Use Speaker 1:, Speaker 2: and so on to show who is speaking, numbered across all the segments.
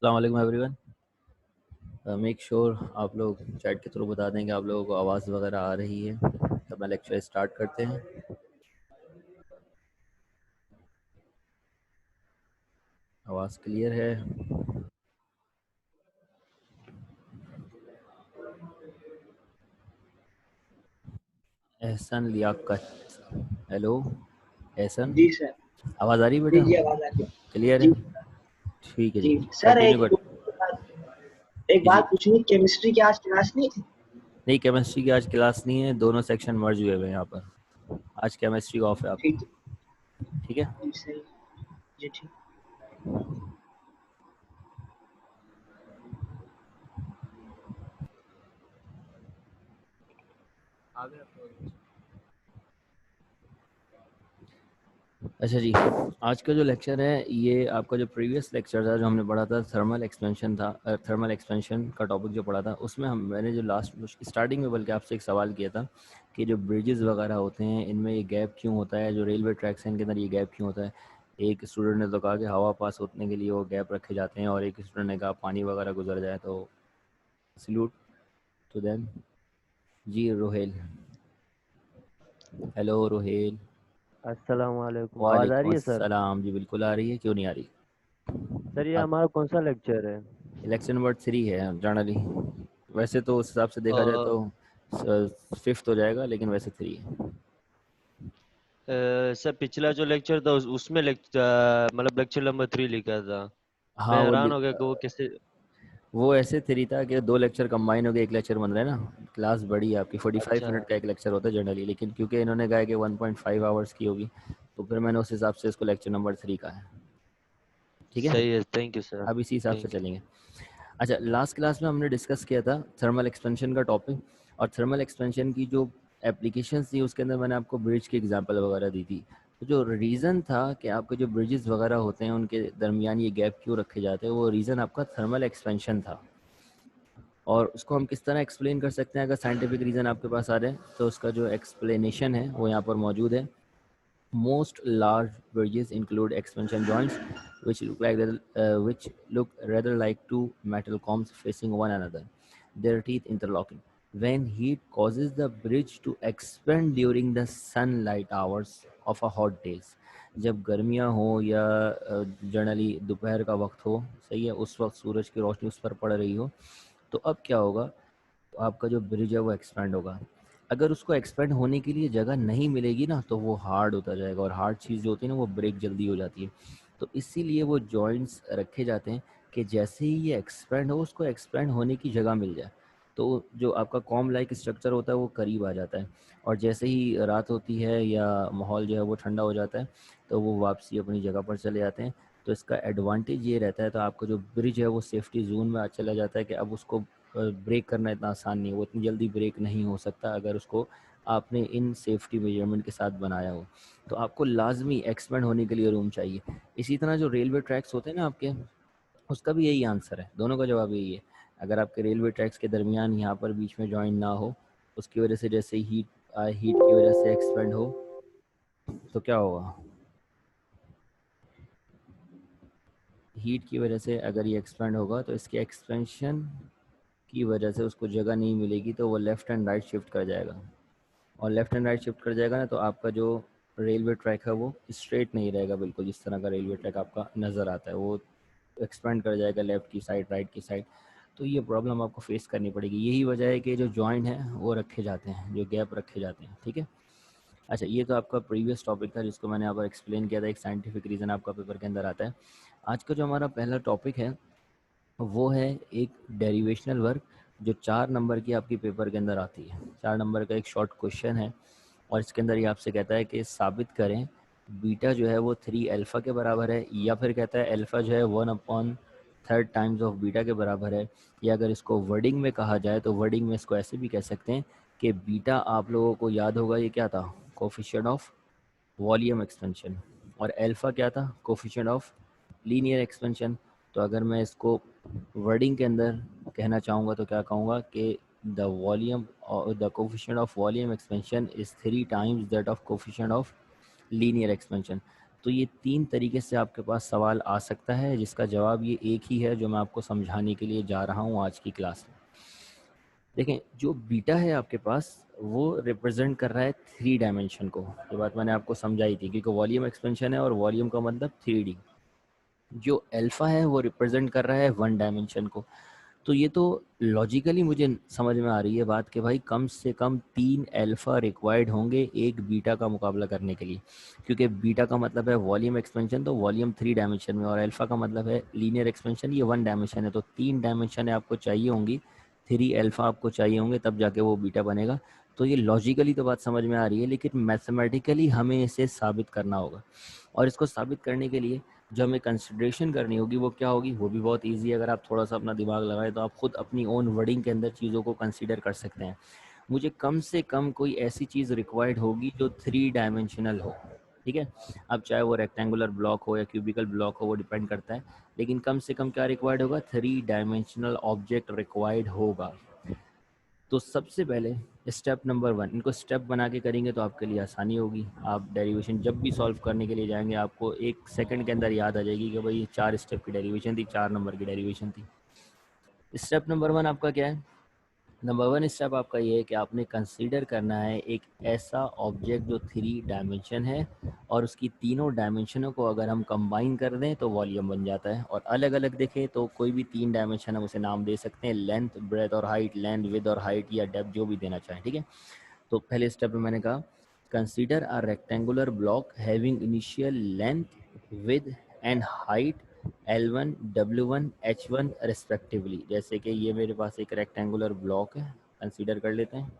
Speaker 1: अस्सलाम वालेकुम everyone. Make sure आप लोग चैट के थ्रू बता दें कि आप लोगों को आवाज़ वगैरह आ रही है। तो मैं लेक्चर स्टार्ट करते हैं। आवाज़ क्लियर है? एहसन लियाकत, हेलो एहसन,
Speaker 2: जी सर।
Speaker 1: आवाज़ आ रही है
Speaker 2: जी
Speaker 1: बेटा?
Speaker 2: जी आवाज आ रही है।
Speaker 1: क्लियर है?
Speaker 2: जी
Speaker 1: ठीक है जी,
Speaker 2: जी सर,
Speaker 1: कंटिन्यू कर।
Speaker 2: एक
Speaker 1: जी जी,
Speaker 2: बात पूछनी, केमिस्ट्री की आज क्लास नहीं थी?
Speaker 1: नहीं केमिस्ट्री की आज क्लास नहीं है, दोनों सेक्शन मर्ज हुए हुए हैं यहाँ पर। आज केमिस्ट्री ऑफ है
Speaker 2: ठीक
Speaker 1: आपकी,
Speaker 2: है।
Speaker 1: ठीक है?
Speaker 2: जी सही। जी ठीक।
Speaker 1: अच्छा जी, आज का जो लेक्चर है ये आपका जो प्रीवियस लेक्चर था जो हमने पढ़ा था थर्मल एक्सपेंशन था, थर्मल एक्सपेंशन का टॉपिक जो पढ़ा था उसमें मैंने जो लास्ट स्टार्टिंग में बल्कि आपसे एक सवाल किया था कि जो ब्रिजेस वगैरह होते हैं इनमें ये गैप क्यों होता है, जो रेलवे ट्रैक्स हैं इनके अंदर ये गैप क्यों होता है। एक स्टूडेंट ने तो कहा कि हवा पास होने के लिए वो गैप रखे जाते हैं, और एक स्टूडेंट ने कहा पानी वगैरह गुजर जाए। तो सल्यूट टू देम। जी रोहेल, हेलो रोहेल।
Speaker 3: अस्सलाम वालेकुम। आवाज़ आ
Speaker 1: वालेकुम
Speaker 3: रही है सर?
Speaker 1: अस्सलाम। जी बिल्कुल आ रही है, क्यों नहीं आ रही?
Speaker 3: सर ये
Speaker 1: आप
Speaker 3: हमारा कौन सा लेक्चर है?
Speaker 1: इलेक्शन नंबर 3 है जनरली। वैसे तो उस हिसाब से देखा जाए तो फिफ्थ हो जाएगा, लेकिन वैसे 3 है।
Speaker 3: सर पिछला जो लेक्चर था उसमें मतलब लेक्चर नंबर 3 लिखा था। मैं
Speaker 1: हाँ
Speaker 3: हैरान हो गया कि वो कैसे।
Speaker 1: वो ऐसे 3 था कि 2 लेक्चर कंबाइन हो गए, एक लेक्चर बन रहा है ना। क्लास बड़ी है आपकी, 45
Speaker 3: अच्छा
Speaker 1: मिनट का एक लेक्चर होता है जनरली, लेकिन क्योंकि इन्होंने कहा कि 1.5 आवर्स की होगी तो फिर मैंने उस हिसाब से इसको लेक्चर नंबर 3 कहा है। ठीक है,
Speaker 3: सही है, थैंक यू सर।
Speaker 1: अब इसी हिसाब से
Speaker 3: थैंक यू।
Speaker 1: चलेंगे। अच्छा, लास्ट क्लास में हमने डिस्कस किया था थर्मल एक्सपेंशन का टॉपिक, और थर्मल एक्सपेंशन की जो एप्लीकेशंस थी उसके अंदर मैंने आपको ब्रिज की एग्जांपल वगैरह दी थी। तो जो रीज़न था कि आपके जो ब्रिजेस वगैरह होते हैं उनके दरमियान ये गैप क्यों रखे जाते हैं, वो रीज़न आपका थर्मल एक्सपेंशन था। और उसको हम किस तरह एक्सप्लेन कर सकते हैं, अगर साइंटिफिक रीज़न आपके पास आ रहे हैं तो उसका जो एक्सप्लेनेशन है वो यहाँ पर मौजूद है। Most large bridges include expansion joints, which look rather like two metal combs facing one another, their teeth interlocking. When heat causes the bridge to expand during the sunlight hours of a hot days, जब गर्मियाँ हो या generally दोपहर का वक्त हो, सही है, उस वक्त सूरज की रोशनी उस पर पड़ रही हो, तो अब क्या होगा, तो आपका जो ब्रिज है वो एक्सपेंड होगा। अगर उसको एक्सपेंड होने के लिए जगह नहीं मिलेगी ना तो वो हार्ड होता जाएगा, और हार्ड चीज़ जो होती है ना वो ब्रेक जल्दी हो जाती है। तो इसीलिए वो जॉइंट्स रखे जाते हैं कि जैसे ही ये एक्सपेंड हो उसको एक्सपेंड होने की जगह मिल जाए, तो जो आपका कॉम लाइक स्ट्रक्चर होता है वो करीब आ जाता है। और जैसे ही रात होती है या माहौल जो है वो ठंडा हो जाता है तो वो वापसी अपनी जगह पर चले जाते हैं। तो इसका एडवांटेज ये रहता है, तो आपका जो ब्रिज है वो सेफ्टी जोन में चला जाता है कि अब उसको ब्रेक करना इतना आसान नहीं है, वो इतनी जल्दी ब्रेक नहीं हो सकता अगर उसको आपने इन सेफ्टी मेजरमेंट के साथ बनाया हो। तो आपको लाजमी एक्सपेंड होने के लिए रूम चाहिए। इसी तरह जो रेलवे ट्रैक्स होते हैं ना आपके, उसका भी यही आंसर है, दोनों का जवाब यही है। अगर आपके रेलवे ट्रैक्स के दरमियान यहाँ पर बीच में जॉइन ना हो, उसकी वजह से जैसे हीट की वजह से एक्सपेंड हो तो क्या होगा, हीट की वजह से अगर ये एक्सपेंड होगा तो इसके एक्सपेंशन की वजह से उसको जगह नहीं मिलेगी, तो वो लेफ़्ट एंड राइट शिफ्ट कर जाएगा। और लेफ़्ट एंड राइट शिफ्ट कर जाएगा ना तो आपका जो रेलवे ट्रैक है वो स्ट्रेट नहीं रहेगा, बिल्कुल जिस तरह का रेलवे ट्रैक आपका नज़र आता है वो एक्सपेंड कर जाएगा लेफ़्ट की साइड, राइट की साइड। तो ये प्रॉब्लम आपको फेस करनी पड़ेगी। यही वजह है कि जो जॉइंट हैं वो रखे जाते हैं, जो गैप रखे जाते हैं, ठीक है। अच्छा, ये तो आपका प्रीवियस टॉपिक था जिसको मैंने यहाँ पर एक्सप्लेन किया था, एक साइंटिफिक रीज़न आपका पेपर के अंदर आता है। आज का जो हमारा पहला टॉपिक है वो है एक डेरिवेशनल वर्क, जो 4 नंबर की आपकी पेपर के अंदर आती है। 4 नंबर का एक शॉर्ट क्वेश्चन है, और इसके अंदर ये आपसे कहता है कि साबित करें बीटा जो है वो 3 अल्फ़ा के बराबर है, या फिर कहता है अल्फ़ा जो है 1/13 थर्ड टाइम्स ऑफ बीटा के बराबर है, या अगर इसको वर्डिंग में कहा जाए तो वर्डिंग में इसको ऐसे भी कह सकते हैं कि बीटा आप लोगों को याद होगा ये क्या था, कोफिशिएंट ऑफ वॉल्यूम एक्सपेंशन, और अल्फा क्या था, कोफिशिएंट ऑफ लीनियर एक्सपेंशन। तो अगर मैं इसको वर्डिंग के अंदर कहना चाहूँगा तो क्या कहूँगा कि the volume the coefficient of volume expansion is 3 times that of coefficient of linear expansion. तो ये 3 तरीके से आपके पास सवाल आ सकता है, जिसका जवाब ये एक ही है जो मैं आपको समझाने के लिए जा रहा हूँ आज की क्लास में। देखें, जो बीटा है आपके पास वो रिप्रेजेंट कर रहा है 3 डायमेंशन को। ये बात मैंने आपको समझाई थी, क्योंकि वॉल्यूम एक्सपेंशन है और वॉल्यूम का मतलब 3D। जो अल्फा है वो रिप्रेजेंट कर रहा है 1 डायमेंशन को। तो ये तो लॉजिकली मुझे समझ में आ रही है बात कि भाई कम से कम 3 अल्फा रिक्वायर्ड होंगे एक बीटा का मुकाबला करने के लिए, क्योंकि बीटा का मतलब है वॉल्यूम एक्सपेंशन, तो वॉल्यूम 3 डायमेंशन में, और अल्फा का मतलब है लीनियर एक्सपेंशन, ये 1 डायमेंशन है। तो 3 डायमेंशन आपको चाहिए होंगी, 3 अल्फा आपको चाहिए होंगे, तब जाके वो बीटा बनेगा। तो ये लॉजिकली तो बात समझ में आ रही है, लेकिन मैथमेटिकली हमें इसे साबित करना होगा। और इसको साबित करने के लिए जो हमें कंसिडरेशन करनी होगी वो क्या होगी, वो भी बहुत इजी है। अगर आप थोड़ा सा अपना दिमाग लगाएं तो आप खुद अपनी ओन वर्डिंग के अंदर चीज़ों को कंसीडर कर सकते हैं। मुझे कम से कम कोई ऐसी चीज़ रिक्वायर्ड होगी जो 3 डायमेंशनल हो, ठीक है। अब चाहे वो रेक्टेंगुलर ब्लॉक हो या क्यूबिकल ब्लॉक हो, वो डिपेंड करता है, लेकिन कम से कम क्या रिक्वायर्ड होगा, 3 डायमेंशनल ऑब्जेक्ट रिक्वायर्ड होगा। तो सबसे पहले स्टेप नंबर 1, इनको स्टेप बना के करेंगे तो आपके लिए आसानी होगी। आप डेरिवेशन जब भी सॉल्व करने के लिए जाएंगे आपको 1 सेकंड के अंदर याद आ जाएगी कि भाई ये 4 स्टेप की डेरिवेशन थी, 4 नंबर की डेरिवेशन थी। स्टेप नंबर 1 आपका क्या है, नंबर 1 स्टेप आपका ये है कि आपने कंसीडर करना है एक ऐसा ऑब्जेक्ट जो 3 डायमेंशन है, और उसकी तीनों डायमेंशनों को अगर हम कंबाइन कर दें तो वॉल्यूम बन जाता है। और अलग अलग देखें तो कोई भी 3 डायमेंशन हम उसे नाम दे सकते हैं, लेंथ, ब्रेथ और हाइट, लेंथ, विद और हाइट, या डेप्थ, जो भी देना चाहें, ठीक है। तो पहले स्टेप में मैंने कहा consider a rectangular block having initial length, with and height L1, W1, H1 respectively. जैसे कि ये मेरे पास एक रेक्टेंगुलर ब्लॉक है, कंसीडर कर लेते हैं,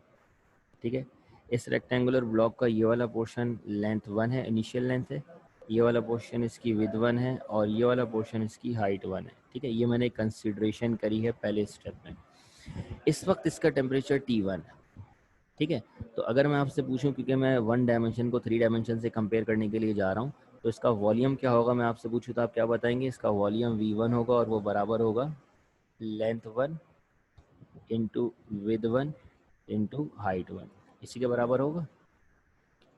Speaker 1: ठीक है। इस रेक्टेंगुलर ब्लॉक का ये वाला पोर्शन लेंथ 1 है, इनिशियल लेंथ है, ये वाला पोर्शन इसकी विद 1 है, और ये वाला पोर्शन इसकी हाइट 1 है, ठीक है। ये मैंने कंसीडरेशन करी है पहले स्टेप में। इस वक्त इसका टेम्परेचर T1 है, ठीक है। तो अगर मैं आपसे पूछूं, क्योंकि मैं 1 डायमेंशन को 3 डायमेंशन से कंपेयर करने के लिए जा रहा हूं, तो इसका वॉल्यूम क्या होगा, मैं आपसे पूछूं तो आप क्या बताएंगे, इसका वॉल्यूम V1 होगा, और वो बराबर होगा length 1 into with 1 into height 1, इसी के बराबर होगा,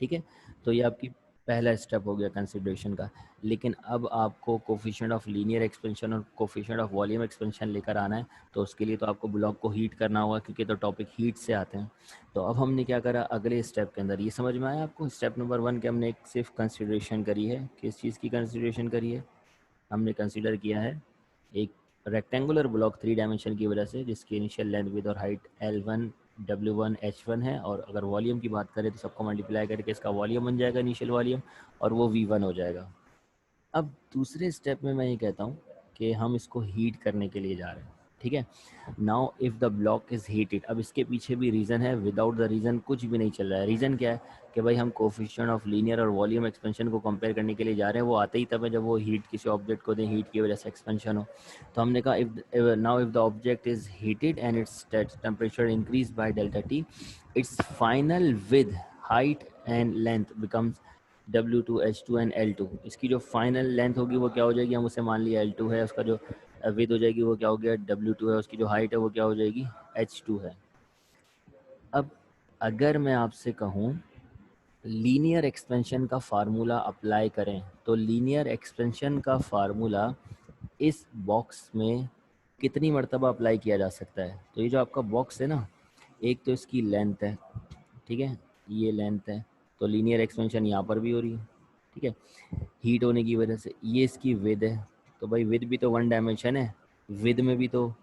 Speaker 1: ठीक है। तो ये आपकी पहला स्टेप हो गया कंसिडरेशन का। लेकिन अब आपको कोफिशिएंट ऑफ लीनियर एक्सपेंशन और कोफिशिएंट ऑफ वॉल्यूम एक्सपेंशन लेकर आना है, तो उसके लिए तो आपको ब्लॉक को हीट करना होगा, क्योंकि तो टॉपिक हीट से आते हैं। तो अब हमने क्या करा अगले स्टेप के अंदर, ये समझ में आया आपको, स्टेप नंबर 1 के हमने सिर्फ कंसिडरेशन करी है। किस चीज़ की कंसिडरेशन करी है, हमने कंसिडर किया है एक रेक्टेंगुलर ब्लॉक 3 डायमेंशन की वजह से, जिसकी इनिशियल लेंथ, विद और हाइट L1, W1, H1 है, और अगर वॉल्यूम की बात करें तो सबको मल्टीप्लाई करके इसका वॉल्यूम बन जाएगा, इनिशियल वॉल्यूम, और वो V1 हो जाएगा। अब दूसरे स्टेप में मैं ये कहता हूँ कि हम इसको हीट करने के लिए जा रहे हैं, ठीक है। Now if the block is heated, अब इसके पीछे भी रीज़न है, विदाउट द रीज़न कुछ भी नहीं चल रहा है। रीज़न क्या है कि भाई हम कोफिशिएंट ऑफ लीनियर और वॉल्यूम एक्सपेंशन को कंपेयर करने के लिए जा रहे हैं, वो आते ही तब है जब वो हीट किसी ऑब्जेक्ट को दें, हीट की वजह से एक्सपेंशन हो। तो हमने कहा if now if the object is heated and its temperature increase by delta T, it's final with, height and length becomes W2, H2 and L2। इसकी जो फाइनल लेंथ होगी वो क्या हो जाएगी, हम उसे मान लिया L2 है, उसका जो विद हो जाएगी वो क्या हो गया W2 है, उसकी जो हाइट है वो क्या हो जाएगी H2 है। अब अगर मैं आपसे कहूँ लीनियर एक्सपेंशन का फार्मूला अप्लाई करें, तो लीनियर एक्सपेंशन का फार्मूला इस बॉक्स में कितनी मरतबा अप्लाई किया जा सकता है। तो ये जो आपका बॉक्स है ना, एक तो इसकी लेंथ है, ठीक है, ये लेंथ है, तो लीनियर एक्सपेंशन यहाँ पर भी हो रही है, ठीक है, हीट होने की वजह से। ये इसकी विद है, तो भाई विद भी तो 1 डायमेंशन है, विद में भी तो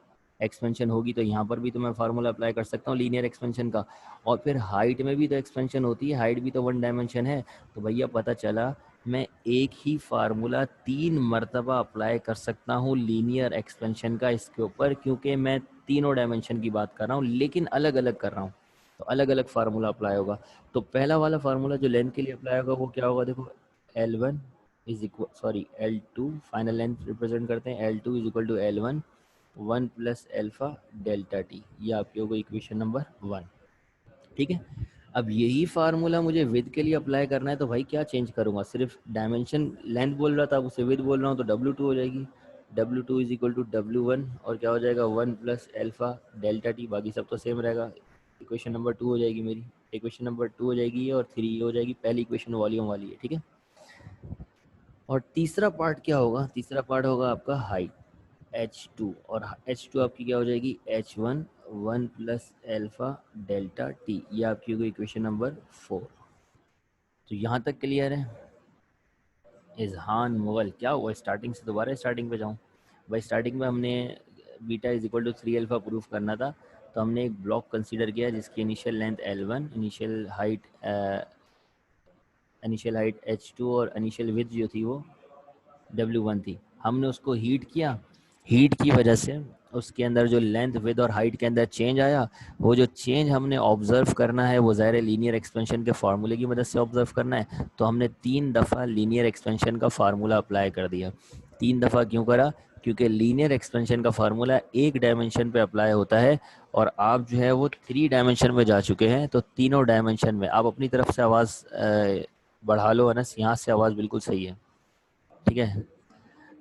Speaker 1: एक्सपेंशन होगी, तो यहाँ पर भी तो मैं फार्मूला अप्लाई कर सकता हूँ लीनियर एक्सपेंशन का। और फिर हाइट में भी तो एक्सपेंशन होती है, हाइट भी तो 1 डायमेंशन है। तो भैया पता चला मैं एक ही फार्मूला 3 मरतबा अप्लाई कर सकता हूँ लीनियर एक्सपेंशन का इसके ऊपर, क्योंकि मैं तीनों डायमेंशन की बात कर रहा हूँ, लेकिन अलग अलग कर रहा हूँ, तो अलग अलग फार्मूला अप्लाई होगा। तो पहला वाला फार्मूला जो लेंथ के लिए अप्लाई होगा वो क्या होगा, देखो L1 is equal, sorry L2 final length represent करते हैं, L2 is equal to L1 1 plus alpha delta T, ये आपकी हो गई इक्वेशन नंबर 1। ठीक है, अब यही फार्मूला मुझे विद के लिए अप्लाई करना है, तो भाई क्या चेंज करूंगा, सिर्फ डायमेंशन लेंथ बोल रहा था, उसे विद बोल रहा हूँ, तो W2 हो जाएगी, W2 is equal to W1 और क्या हो जाएगा 1 प्लस एल्फा डेल्टा टी, बाकी सब तो सेम रहेगा। इक्वेशन नंबर 2 हो जाएगी मेरी, इक्वेशन नंबर 2 हो जाएगी ये, और 3 ये हो जाएगी, पहली इक्वेशन वॉल्यूम वाली है। ठीक है, और तीसरा पार्ट क्या होगा, तीसरा पार्ट होगा आपका हाइट H2, और H2 आपकी क्या हो जाएगी H1 1 plus alpha delta T, ये आपकी होगी इक्वेशन नंबर 4। तो यहाँ तक क्लियर है। इजहान मुगल, क्या हुआ स्टार्टिंग से, दोबारा स्टार्टिंग पे जाऊँ? भाई स्टार्टिंग में हमने beta is equal to 3 alpha proof करना था, तो हमने एक ब्लॉक कंसीडर किया जिसकी initial length L1, initial height H2 और इनिशियल विड्थ जो थी वो W1 थी। हमने उसको हीट किया, हीट की वजह से उसके अंदर जो लेंथ विद और हाइट के अंदर चेंज आया, वो जो चेंज हमने ऑब्जर्व करना है वो ज़ाहिर लीनियर एक्सपेंशन के फार्मूले की मदद से ऑब्जर्व करना है, तो हमने 3 दफ़ा लीनियर एक्सपेंशन का फार्मूला अप्लाई कर दिया। 3 दफ़ा क्यों करा? क्योंकि लीनियर एक्सपेंशन का फार्मूला एक डायमेंशन पे अप्लाई होता है, और आप जो है वो 3 डायमेंशन में जा चुके हैं, तो तीनों डायमेंशन में आप अपनी तरफ से आवाज़ बढ़ा लो अनस, यहाँ से आवाज़ बिल्कुल सही है। ठीक है,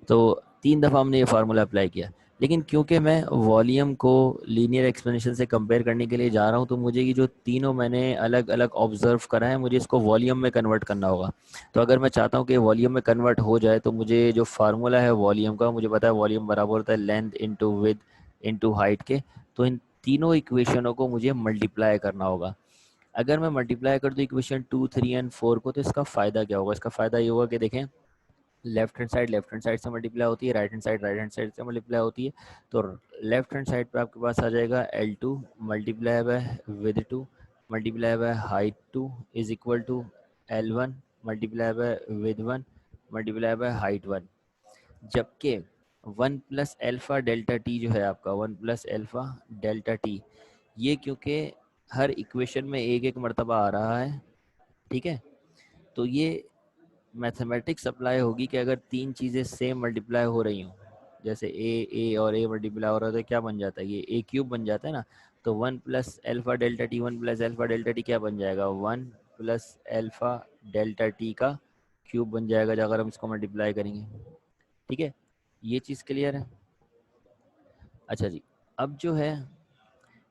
Speaker 1: तो 3 दफ़ा हमने ये फार्मूला अप्लाई किया, लेकिन क्योंकि मैं वॉल्यूम को लीनियर एक्सप्लेनेशन से कंपेयर करने के लिए जा रहा हूँ, तो मुझे ये जो तीनों मैंने अलग अलग ऑब्जर्व करा है, मुझे इसको वॉल्यूम में कन्वर्ट करना होगा। तो अगर मैं चाहता हूँ कि वॉल्यूम में कन्वर्ट हो जाए, तो मुझे जो फार्मूला है वॉल्यूम का, मुझे पता है वॉल्यूम बराबर होता है length into width into height के, तो इन तीनों इक्वेशनों को मुझे मल्टीप्लाई करना होगा। अगर मैं मल्टीप्लाई कर दूँ इक्वेशन 2, 3 एंड 4 को, तो इसका फ़ायदा क्या होगा? इसका फ़ायदा ये होगा कि देखें, लेफ्ट हैंड साइड से मल्टीप्लाई होती है, राइट हैंड साइड से मल्टीप्लाई होती है, तो लेफ्ट हैंड साइड पे आपके पास आ जाएगा L2 multiply by with 2 multiply by height 2 is equal to L1 multiply by with 1 multiply by height 1, जबकि 1 प्लस एल्फा डेल्टा टी जो है आपका 1 प्लस एल्फा डेल्टा टी, ये क्योंकि हर इक्वेशन में एक एक मरतबा आ रहा है, ठीक है, तो ये मैथमेटिक्स अप्लाई होगी कि अगर 3 चीज़ें सेम मल्टीप्लाई हो रही हों, जैसे ए और ए मल्टीप्लाई हो रहा है, तो क्या बन जाता है, ये ए क्यूब बन जाता है ना। तो 1 plus alpha delta T, 1 plus alpha delta T क्या बन जाएगा, 1 प्लस एल्फा डेल्टा टी का क्यूब बन जाएगा, जो अगर हम इसको मल्टीप्लाई करेंगे। ठीक है, ये चीज़ क्लियर है? अच्छा जी, अब जो है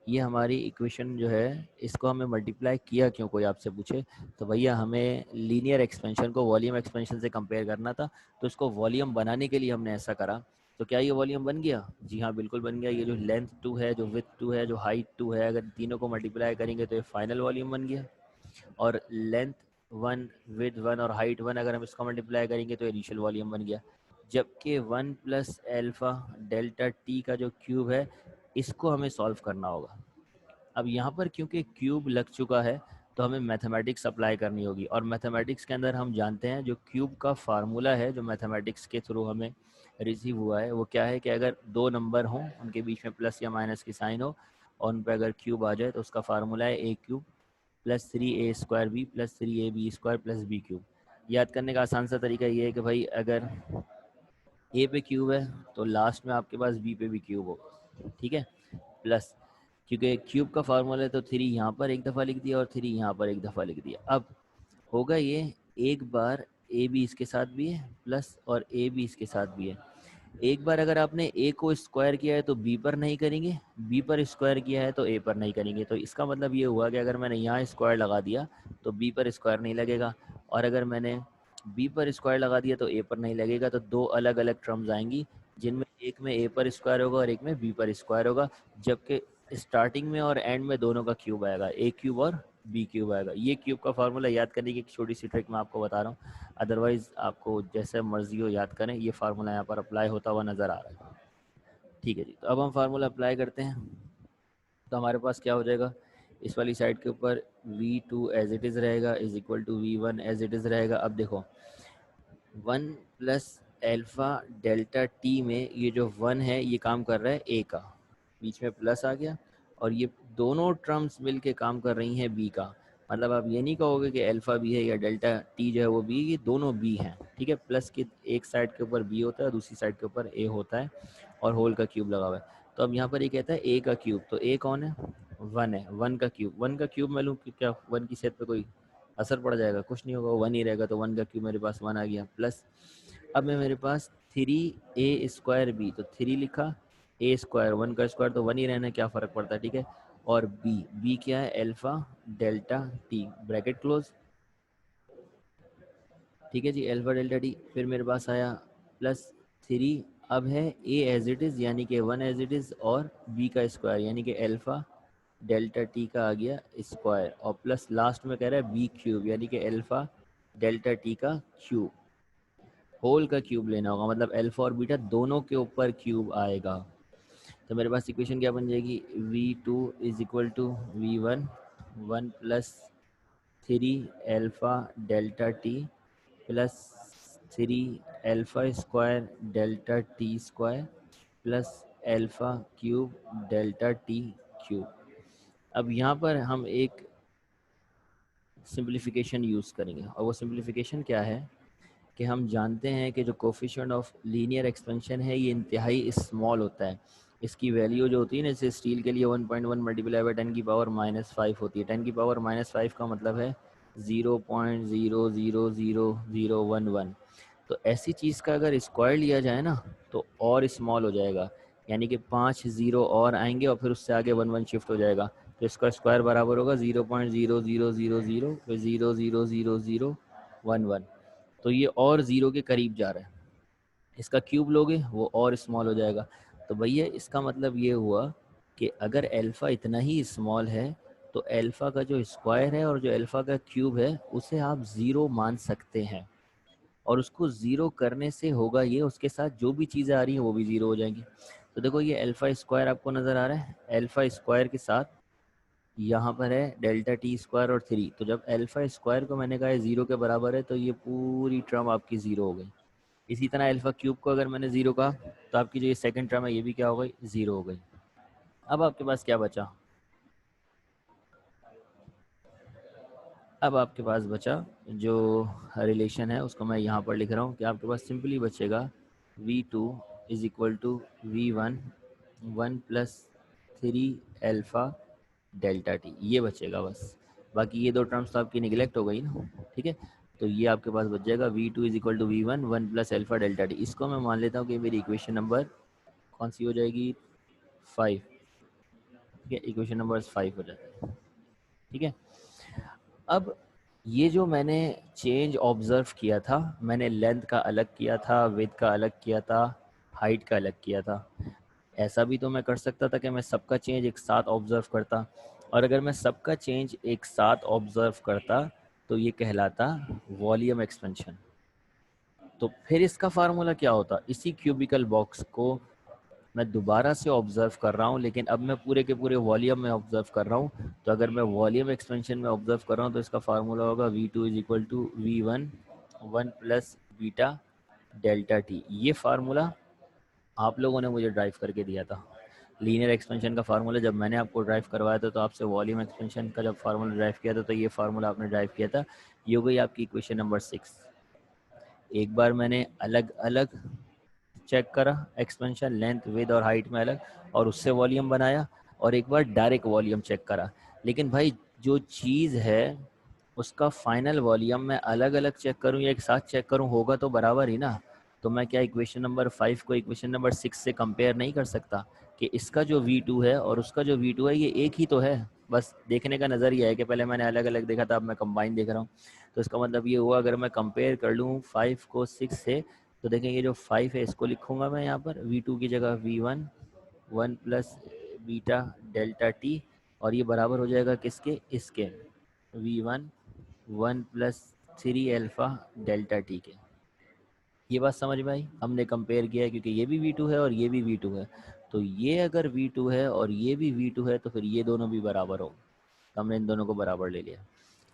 Speaker 1: ये हमारी इक्वेशन जो है, इसको हमें मल्टीप्लाई किया क्यों, कोई आपसे पूछे, तो भैया हमें लीनियर एक्सपेंशन को वॉल्यूम एक्सपेंशन से कंपेयर करना था, तो इसको वॉल्यूम बनाने के लिए हमने ऐसा करा। तो क्या ये वॉल्यूम बन गया? जी हाँ, बिल्कुल बन गया। ये जो लेंथ 2 है, जो विड्थ 2 है, जो हाइट 2 है, अगर तीनों को मल्टीप्लाई करेंगे तो ये फाइनल वॉल्यूम बन गया। और लेंथ 1 विड्थ 1 और हाइट 1 अगर हम इसको मल्टीप्लाई करेंगे तो इनिशियल वॉल्यूम बन गया। जबकि 1 प्लस एल्फा डेल्टा टी का जो क्यूब है, इसको हमें सॉल्व करना होगा। अब यहाँ पर क्योंकि क्यूब लग चुका है, तो हमें मैथमेटिक्स अप्लाई करनी होगी, और मैथमेटिक्स के अंदर हम जानते हैं जो क्यूब का फार्मूला है, जो मैथमेटिक्स के थ्रू हमें रिसीव हुआ है, वो क्या है कि अगर 2 नंबर हों, उनके बीच में प्लस या माइनस की साइन हो, और उन पर अगर क्यूब आ जाए, तो उसका फार्मूला है A cube plus 3a² B plus 3ab² plus B cube. याद करने का आसान सा तरीका ये है कि भाई अगर ए पे क्यूब है, तो लास्ट में आपके पास बी पे भी क्यूब होगा। ठीक है, प्लस, क्योंकि क्यूब का फार्मूला है, तो 3 यहाँ पर एक दफ़ा लिख दिया और 3 यहाँ पर एक दफ़ा लिख दिया। अब होगा ये, एक बार ए बी इसके साथ भी है प्लस, और ए बी इसके साथ भी है। एक बार अगर आपने ए को स्क्वायर किया है तो बी पर नहीं करेंगे, बी पर स्क्वायर किया है तो ए पर नहीं करेंगे। तो इसका मतलब ये हुआ कि अगर मैंने यहाँ स्क्वायर लगा दिया तो बी पर स्क्वायर नहीं लगेगा, और अगर मैंने बी पर स्क्वायर लगा दिया तो ए पर नहीं लगेगा। तो 2 अलग अलग टर्म्स आएंगी, जिनमें एक में ए पर स्क्वायर होगा और एक में बी पर स्क्वायर होगा, जबकि स्टार्टिंग में और एंड में दोनों का क्यूब आएगा, ए क्यूब और बी क्यूब आएगा। ये क्यूब का फार्मूला याद करने की एक छोटी सी ट्रिक मैं आपको बता रहा हूँ, अदरवाइज आपको जैसे मर्जी हो याद करें, ये फार्मूला यहाँ पर अप्लाई होता हुआ नज़र आ रहा है। ठीक है जी, तो अब हम फार्मूला अप्लाई करते हैं। तो हमारे पास क्या हो जाएगा, इस वाली साइड के ऊपर V2 एज इट इज़ रहेगा is equal to V1 as it is रहेगा। अब देखो 1 प्लस एल्फा डेल्टा टी में ये जो 1 है ये काम कर रहा है ए का, बीच में प्लस आ गया, और ये दोनों टर्म्स मिल के काम कर रही हैं बी का। मतलब आप ये नहीं कहोगे कि अल्फा बी है या डेल्टा टी जो है वो बी, ये दोनों बी हैं, ठीक है। प्लस के एक साइड के ऊपर बी होता है, दूसरी साइड के ऊपर ए होता है, और होल का क्यूब लगा हुआ है। तो अब यहाँ पर ये कहता है ए का क्यूब, तो ए कौन है, वन है, वन का क्यूब मैं लूँ कि क्या वन की सेट पे कोई असर पड़ जाएगा, कुछ नहीं होगा, वन ही रहेगा, तो वन का क्यूब मेरे पास वन आ गया। प्लस अब मैं मेरे पास थ्री ए स्क्वायर बी, तो थ्री लिखा, ए स्क्वायर वन का स्क्वायर तो वन ही रहना है, क्या फ़र्क पड़ता है, ठीक है। और बी, बी क्या है, alpha delta T, bracket close, ठीक है जी, अल्फा डेल्टा टी। फिर मेरे पास आया प्लस थ्री, अब है ए एज इट इज़ यानी कि वन एज इट इज़, और बी का स्क्वायर यानी कि अल्फा डेल्टा टी का आ गया स्क्वायर, और प्लस लास्ट में कह रहा है बी क्यूब यानी कि अल्फा डेल्टा टी का क्यूब, होल का क्यूब लेना होगा, मतलब अल्फा और बीटा दोनों के ऊपर क्यूब आएगा। तो मेरे पास इक्वेशन क्या बन जाएगी, v2 is equal to v1 one plus three alpha delta T plus three alpha square delta T square plus alpha cube delta T cube. अब यहाँ पर हम एक सिंप्लीफिकेशन यूज़ करेंगे, और वो सिंप्लीफिकेशन क्या है कि हम जानते हैं कि जो कोफिशिएंट ऑफ लीनियर एक्सपेंशन है ये इंतहाई स्मॉल होता है। इसकी वैल्यू जो होती है ना, जैसे स्टील के लिए 1.1 मल्टीप्लाई बाई 10⁻⁻5 होती है। 10⁻⁻5 का मतलब है 0.0000011। तो ऐसी चीज़ का अगर स्क्वायर लिया जाए ना तो और स्मॉल हो जाएगा, यानी कि 5 जीरो और आएंगे और फिर उससे आगे 1 1 शिफ्ट हो जाएगा, तो इसका स्क्वायर बराबर होगा 0.0000 फिर 0.00011। तो ये और ज़ीरो के करीब जा रहा है, इसका क्यूब लोगे वो और स्मॉल हो जाएगा। तो भैया इसका मतलब ये हुआ कि अगर अल्फ़ा इतना ही स्मॉल है तो अल्फ़ा का जो स्क्वायर है और जो अल्फ़ा का क्यूब है उसे आप ज़ीरो मान सकते हैं, और उसको ज़ीरो करने से होगा ये, उसके साथ जो भी चीज़ें आ रही हैं वो भी ज़ीरो हो जाएंगी। तो देखो ये अल्फ़ा स्क्वायर आपको नज़र आ रहा है, अल्फ़ा स्क्वायर के साथ यहाँ पर है डेल्टा टी स्क्वायर और थ्री, तो जब अल्फ़ा स्क्वायर को मैंने कहा है ज़ीरो के बराबर है तो ये पूरी टर्म आपकी ज़ीरो हो गई। इसी तरह अल्फ़ा क्यूब को अगर मैंने ज़ीरो कहा तो आपकी जो ये सेकंड टर्म है ये भी क्या हो गई, ज़ीरो हो गई। अब आपके पास क्या बचा, अब आपके पास बचा जो रिलेशन है उसको मैं यहाँ पर लिख रहा हूँ कि आपके पास सिंपली बचेगा v2 is equal to v1 one plus three alpha delta T, ये बचेगा बस। बाकी ये दो टर्म्स तो आपकी निगलेक्ट हो गई ना, ठीक है। तो ये आपके पास बच जाएगा v2 is equal to v1 one plus alpha delta T. इसको मैं मान लेता हूँ कि मेरी इक्वेशन नंबर कौन सी हो जाएगी, 5, ठीक है, इक्वेशन नंबर 5 हो जाता है, ठीक है। अब ये जो मैंने चेंज ऑब्जर्व किया था, मैंने लेंथ का अलग किया था, विड्थ का अलग किया था, हाइट का अलग किया था। ऐसा भी तो मैं कर सकता था कि मैं सबका चेंज एक साथ ऑब्जर्व करता, और अगर मैं सबका चेंज एक साथ ऑब्जर्व करता तो ये कहलाता वॉल्यूम एक्सपेंशन। तो फिर इसका फार्मूला क्या होता, इसी क्यूबिकल बॉक्स को मैं दोबारा से ऑब्जर्व कर रहा हूँ, लेकिन अब मैं पूरे के पूरे वॉल्यूम में ऑब्जर्व कर रहा हूँ। तो अगर मैं वॉल्यूम एक्सपेंशन में ऑब्जर्व कर रहा हूँ तो इसका फार्मूला होगा v2 is equal to v1 one plus beta delta T. ये फार्मूला आप लोगों ने मुझे ड्राइव करके दिया था, लीनियर एक्सपेंशन का फार्मूला जब मैंने आपको ड्राइव करवाया था, तो आपसे वॉल्यूम एक्सपेंशन का जब फार्मूला ड्राइव किया था तो ये फार्मूला आपने ड्राइव किया था। ये हो गई आपकी इक्वेशन नंबर 6। एक बार मैंने अलग अलग चेक करा, एक्सपेंशन लेंथ विद और हाइट में अलग, और उससे वॉल्यूम बनाया, और एक बार डायरेक्ट वॉल्यूम चेक करा। लेकिन भाई जो चीज़ है उसका फाइनल वॉल्यूम मैं अलग अलग चेक करूं या एक साथ चेक करूं, होगा तो बराबर ही ना। तो मैं क्या इक्वेशन नंबर 5 को इक्वेशन नंबर 6 से कंपेयर नहीं कर सकता कि इसका जो v2 है और उसका जो v2 है ये एक ही तो है। बस देखने का नज़रिया है कि पहले मैंने अलग अलग देखा था, अब मैं कंबाइन देख रहा हूँ। तो इसका मतलब ये हुआ अगर मैं कंपेयर कर लूँ 5 को 6 से, तो देखें ये जो 5 है इसको लिखूंगा मैं यहाँ पर v2 की जगह v1 one plus beta delta T, और ये बराबर हो जाएगा किसके, इसके v1 one plus three alpha delta T के। ये बात समझ में आई, हमने कंपेयर किया है क्योंकि ये भी v2 है और ये भी v2 है। तो ये अगर v2 है और ये भी v2 है तो फिर ये दोनों भी बराबर हो, तो हमने इन दोनों को बराबर ले लिया।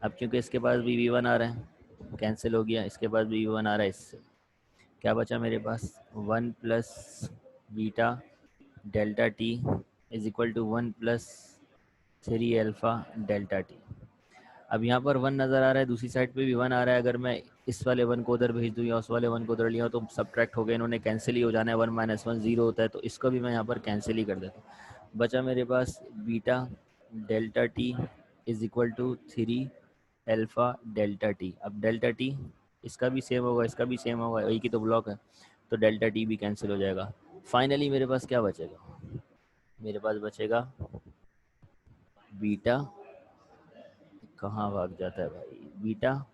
Speaker 1: अब क्योंकि इसके पास भी v1 आ रहा है कैंसिल हो गया, इसके पास भी v1 आ रहा है, इससे क्या बचा मेरे पास, one plus beta delta T is equal to one plus three alpha delta T. अब यहाँ पर 1 नज़र आ रहा है, दूसरी साइड पे भी 1 आ रहा है। अगर मैं इस वाले 1 को उधर भेज दूँ या उस वाले 1 को उधर लिया तो सब्ट्रैक्ट हो गए, इन्होंने कैंसिल ही हो जाना है। 1 - 1 0 होता है, तो इसको भी मैं यहाँ पर कैंसिल ही कर देता हूँ। बचा मेरे पास beta delta T is equal to 3 alpha delta T. अब डेल्टा टी इसका भी सेम होगा, इसका भी सेम होगा, एक ही तो ब्लॉक है, तो डेल्टा टी भी कैंसिल हो जाएगा। फाइनली मेरे पास क्या बचेगा? मेरे पास बचेगा बीटा, कहाँ भाग जाता है भाई, beta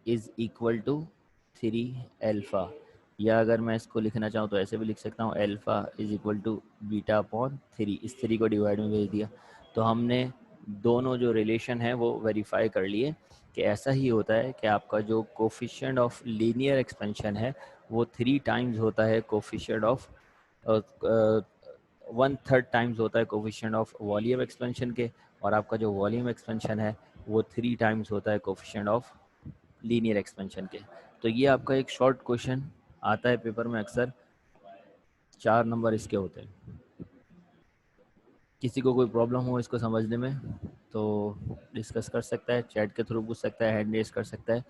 Speaker 1: is equal to 3 alpha, या अगर मैं इसको लिखना चाहूँ तो ऐसे भी लिख सकता हूँ, alpha is equal to beta upon 3। इस 3 को डिवाइड में भेज दिया, तो हमने दोनों जो रिलेशन है वो वेरीफाई कर लिए कि ऐसा ही होता है कि आपका जो कोफिशिएंट ऑफ लीनियर एक्सपेंशन है वो 3 टाइम्स होता है कोफिशिएंट ऑफ 1/3 टाइम्स होता है कोफिशिएंट ऑफ वॉल्यूम एक्सपेंशन के, और आपका जो वॉल्यूम एक्सपेंशन है वो 3 टाइम्स होता है कोफिशिएंट ऑफ लीनियर एक्सपेंशन के। तो ये आपका एक शॉर्ट क्वेश्चन आता है पेपर में, अक्सर 4 नंबर इसके होते हैं। किसी को कोई प्रॉब्लम हो इसको समझने में तो डिस्कस कर सकता है, चैट के थ्रू पूछ सकता है, हैंड रेज कर सकता है,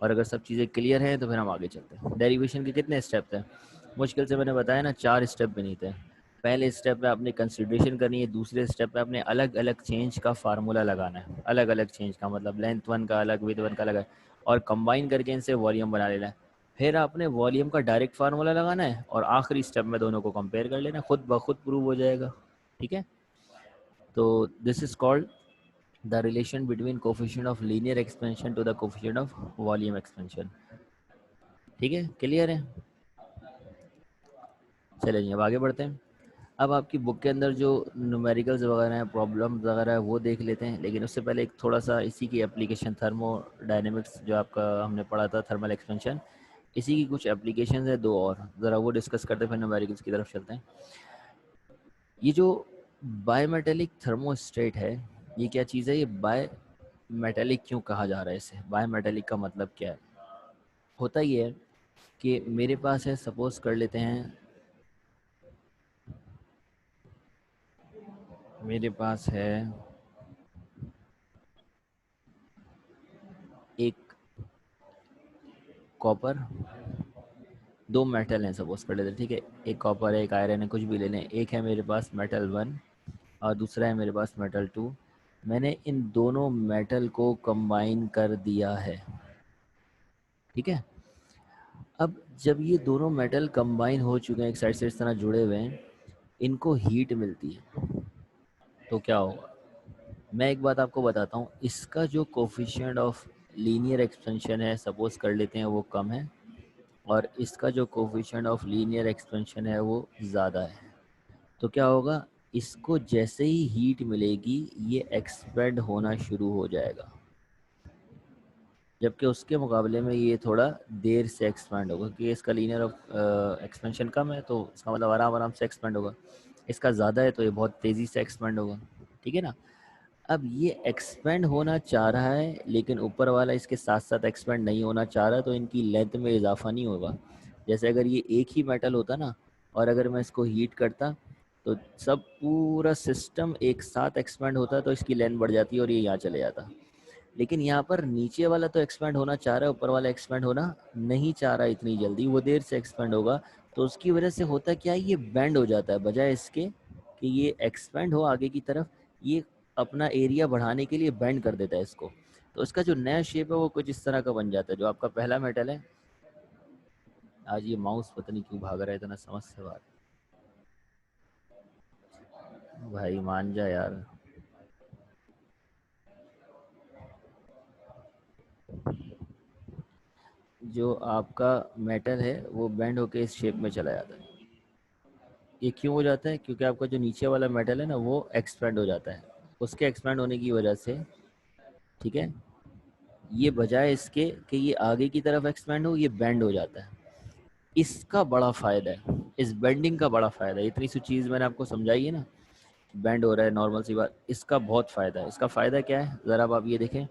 Speaker 1: और अगर सब चीज़ें क्लियर हैं तो फिर हम आगे चलते हैं। डेरिवेशन के कितने स्टेप थे? मुश्किल से मैंने बताया ना 4 स्टेप भी नहीं थे। पहले स्टेप में आपने कंसिडरेशन करनी है, दूसरे स्टेप में आपने अलग अलग चेंज का फार्मूला लगाना है। अलग अलग चेंज का मतलब लेंथ 1 का अलग, विड्थ 1 का अलग है, और कंबाइन करके इनसे वॉल्यूम बना लेना है। फिर आपने वॉल्यूम का डायरेक्ट फार्मूला लगाना है, और आखिरी स्टेप में दोनों को कंपेयर कर लेना, खुद ब खुद प्रूव हो जाएगा। ठीक है, तो this is called the relation between coefficient of linear expansion to the coefficient of volume expansion. ठीक है, क्लियर है? चलिए जी अब आगे बढ़ते हैं। अब आपकी बुक के अंदर जो न्यूमेरिकल्स वगैरह हैं, प्रॉब्लम्स वगैरह है, वो देख लेते हैं, लेकिन उससे पहले एक थोड़ा सा इसी की एप्लीकेशन, थर्मोडायनेमिक्स जो आपका हमने पढ़ा था, थर्मल एक्सपेंशन, इसी की कुछ एप्लीकेशंस है 2 और, ज़रा वो डिस्कस करते हैं, फिर न्यूमेरिकल्स की तरफ चलते हैं। ये जो बायोमेटेलिक थर्मोस्टेट है, ये क्या चीज़ है? ये बायोमेटेलिक क्यों कहा जा रहा है इसे? बायोमेटेलिक का मतलब क्या है? होता ये है कि मेरे पास है, सपोज कर लेते हैं, मेरे पास है एक कॉपर, 2 मेटल हैं सपोज कर लेते हैं, ठीक है, एक कॉपर है, एक आयरन है, कुछ भी ले लें। एक है मेरे पास मेटल 1 और दूसरा है मेरे पास मेटल 2। मैंने इन दोनों मेटल को कंबाइन कर दिया है, ठीक है। अब जब ये दोनों मेटल कंबाइन हो चुके हैं, एक साइड से इस तरह जुड़े हुए हैं, इनको हीट मिलती है, तो क्या होगा? मैं एक बात आपको बताता हूँ, इसका जो कोफिशिएंट ऑफ लीनियर एक्सपेंशन है, सपोज कर लेते हैं वो कम है, और इसका जो कोफिशिएंट ऑफ लीनियर एक्सपेंशन है वो ज़्यादा है। तो क्या होगा? इसको जैसे ही हीट मिलेगी ये एक्सपेंड होना शुरू हो जाएगा, जबकि उसके मुकाबले में ये थोड़ा देर से एक्सपेंड होगा, क्योंकि इसका लीनियर ऑफ एक्सपेंशन कम है, तो इसका मतलब आराम आराम से एक्सपेंड होगा। इसका ज़्यादा है तो ये बहुत तेज़ी से एक्सपेंड होगा, ठीक है ना। अब ये एक्सपेंड होना चाह रहा है, लेकिन ऊपर वाला इसके साथ साथ एक्सपेंड नहीं होना चाह रहा, तो इनकी लेंथ में इजाफा नहीं होगा। जैसे अगर ये एक ही मेटल होता ना, और अगर मैं इसको हीट करता तो सब पूरा सिस्टम एक साथ एक्सपेंड होता, तो इसकी लेंथ बढ़ जाती और ये यहाँ चले जाता। लेकिन यहाँ पर नीचे वाला तो एक्सपेंड होना चाह रहा है, ऊपर वाला एक्सपेंड होना नहीं चाह रहा इतनी जल्दी, वो देर से एक्सपेंड होगा। तो उसकी वजह से होता क्या है, ये बेंड हो जाता है, बजाय इसके कि ये एक्सपेंड हो आगे की तरफ, ये अपना एरिया बढ़ाने के लिए बेंड कर देता है इसको। तो इसका जो नया शेप है वो कुछ इस तरह का बन जाता है। जो आपका पहला मेटल है, आज ये माउस पता नहीं क्यों भाग रहा है इतना, समझ से बाहर, भाई मान जा यार। जो आपका मेटल है वो बेंड होके इस शेप में चला जाता है। ये क्यों हो जाता है? क्योंकि आपका जो नीचे वाला मेटल है ना वो एक्सपेंड हो जाता है, उसके एक्सपेंड होने की वजह से, ठीक है, ये बजाय इसके कि ये आगे की तरफ एक्सपेंड हो, ये बेंड हो जाता है। इसका बड़ा फ़ायदा है, इस बेंडिंग का बड़ा फ़ायदा है। इतनी सी चीज़ मैंने आपको समझाई है ना, बेंड हो रहा है, नॉर्मल सी बात, इसका बहुत फ़ायदा है। इसका फ़ायदा क्या है, ज़रा आप ये देखें।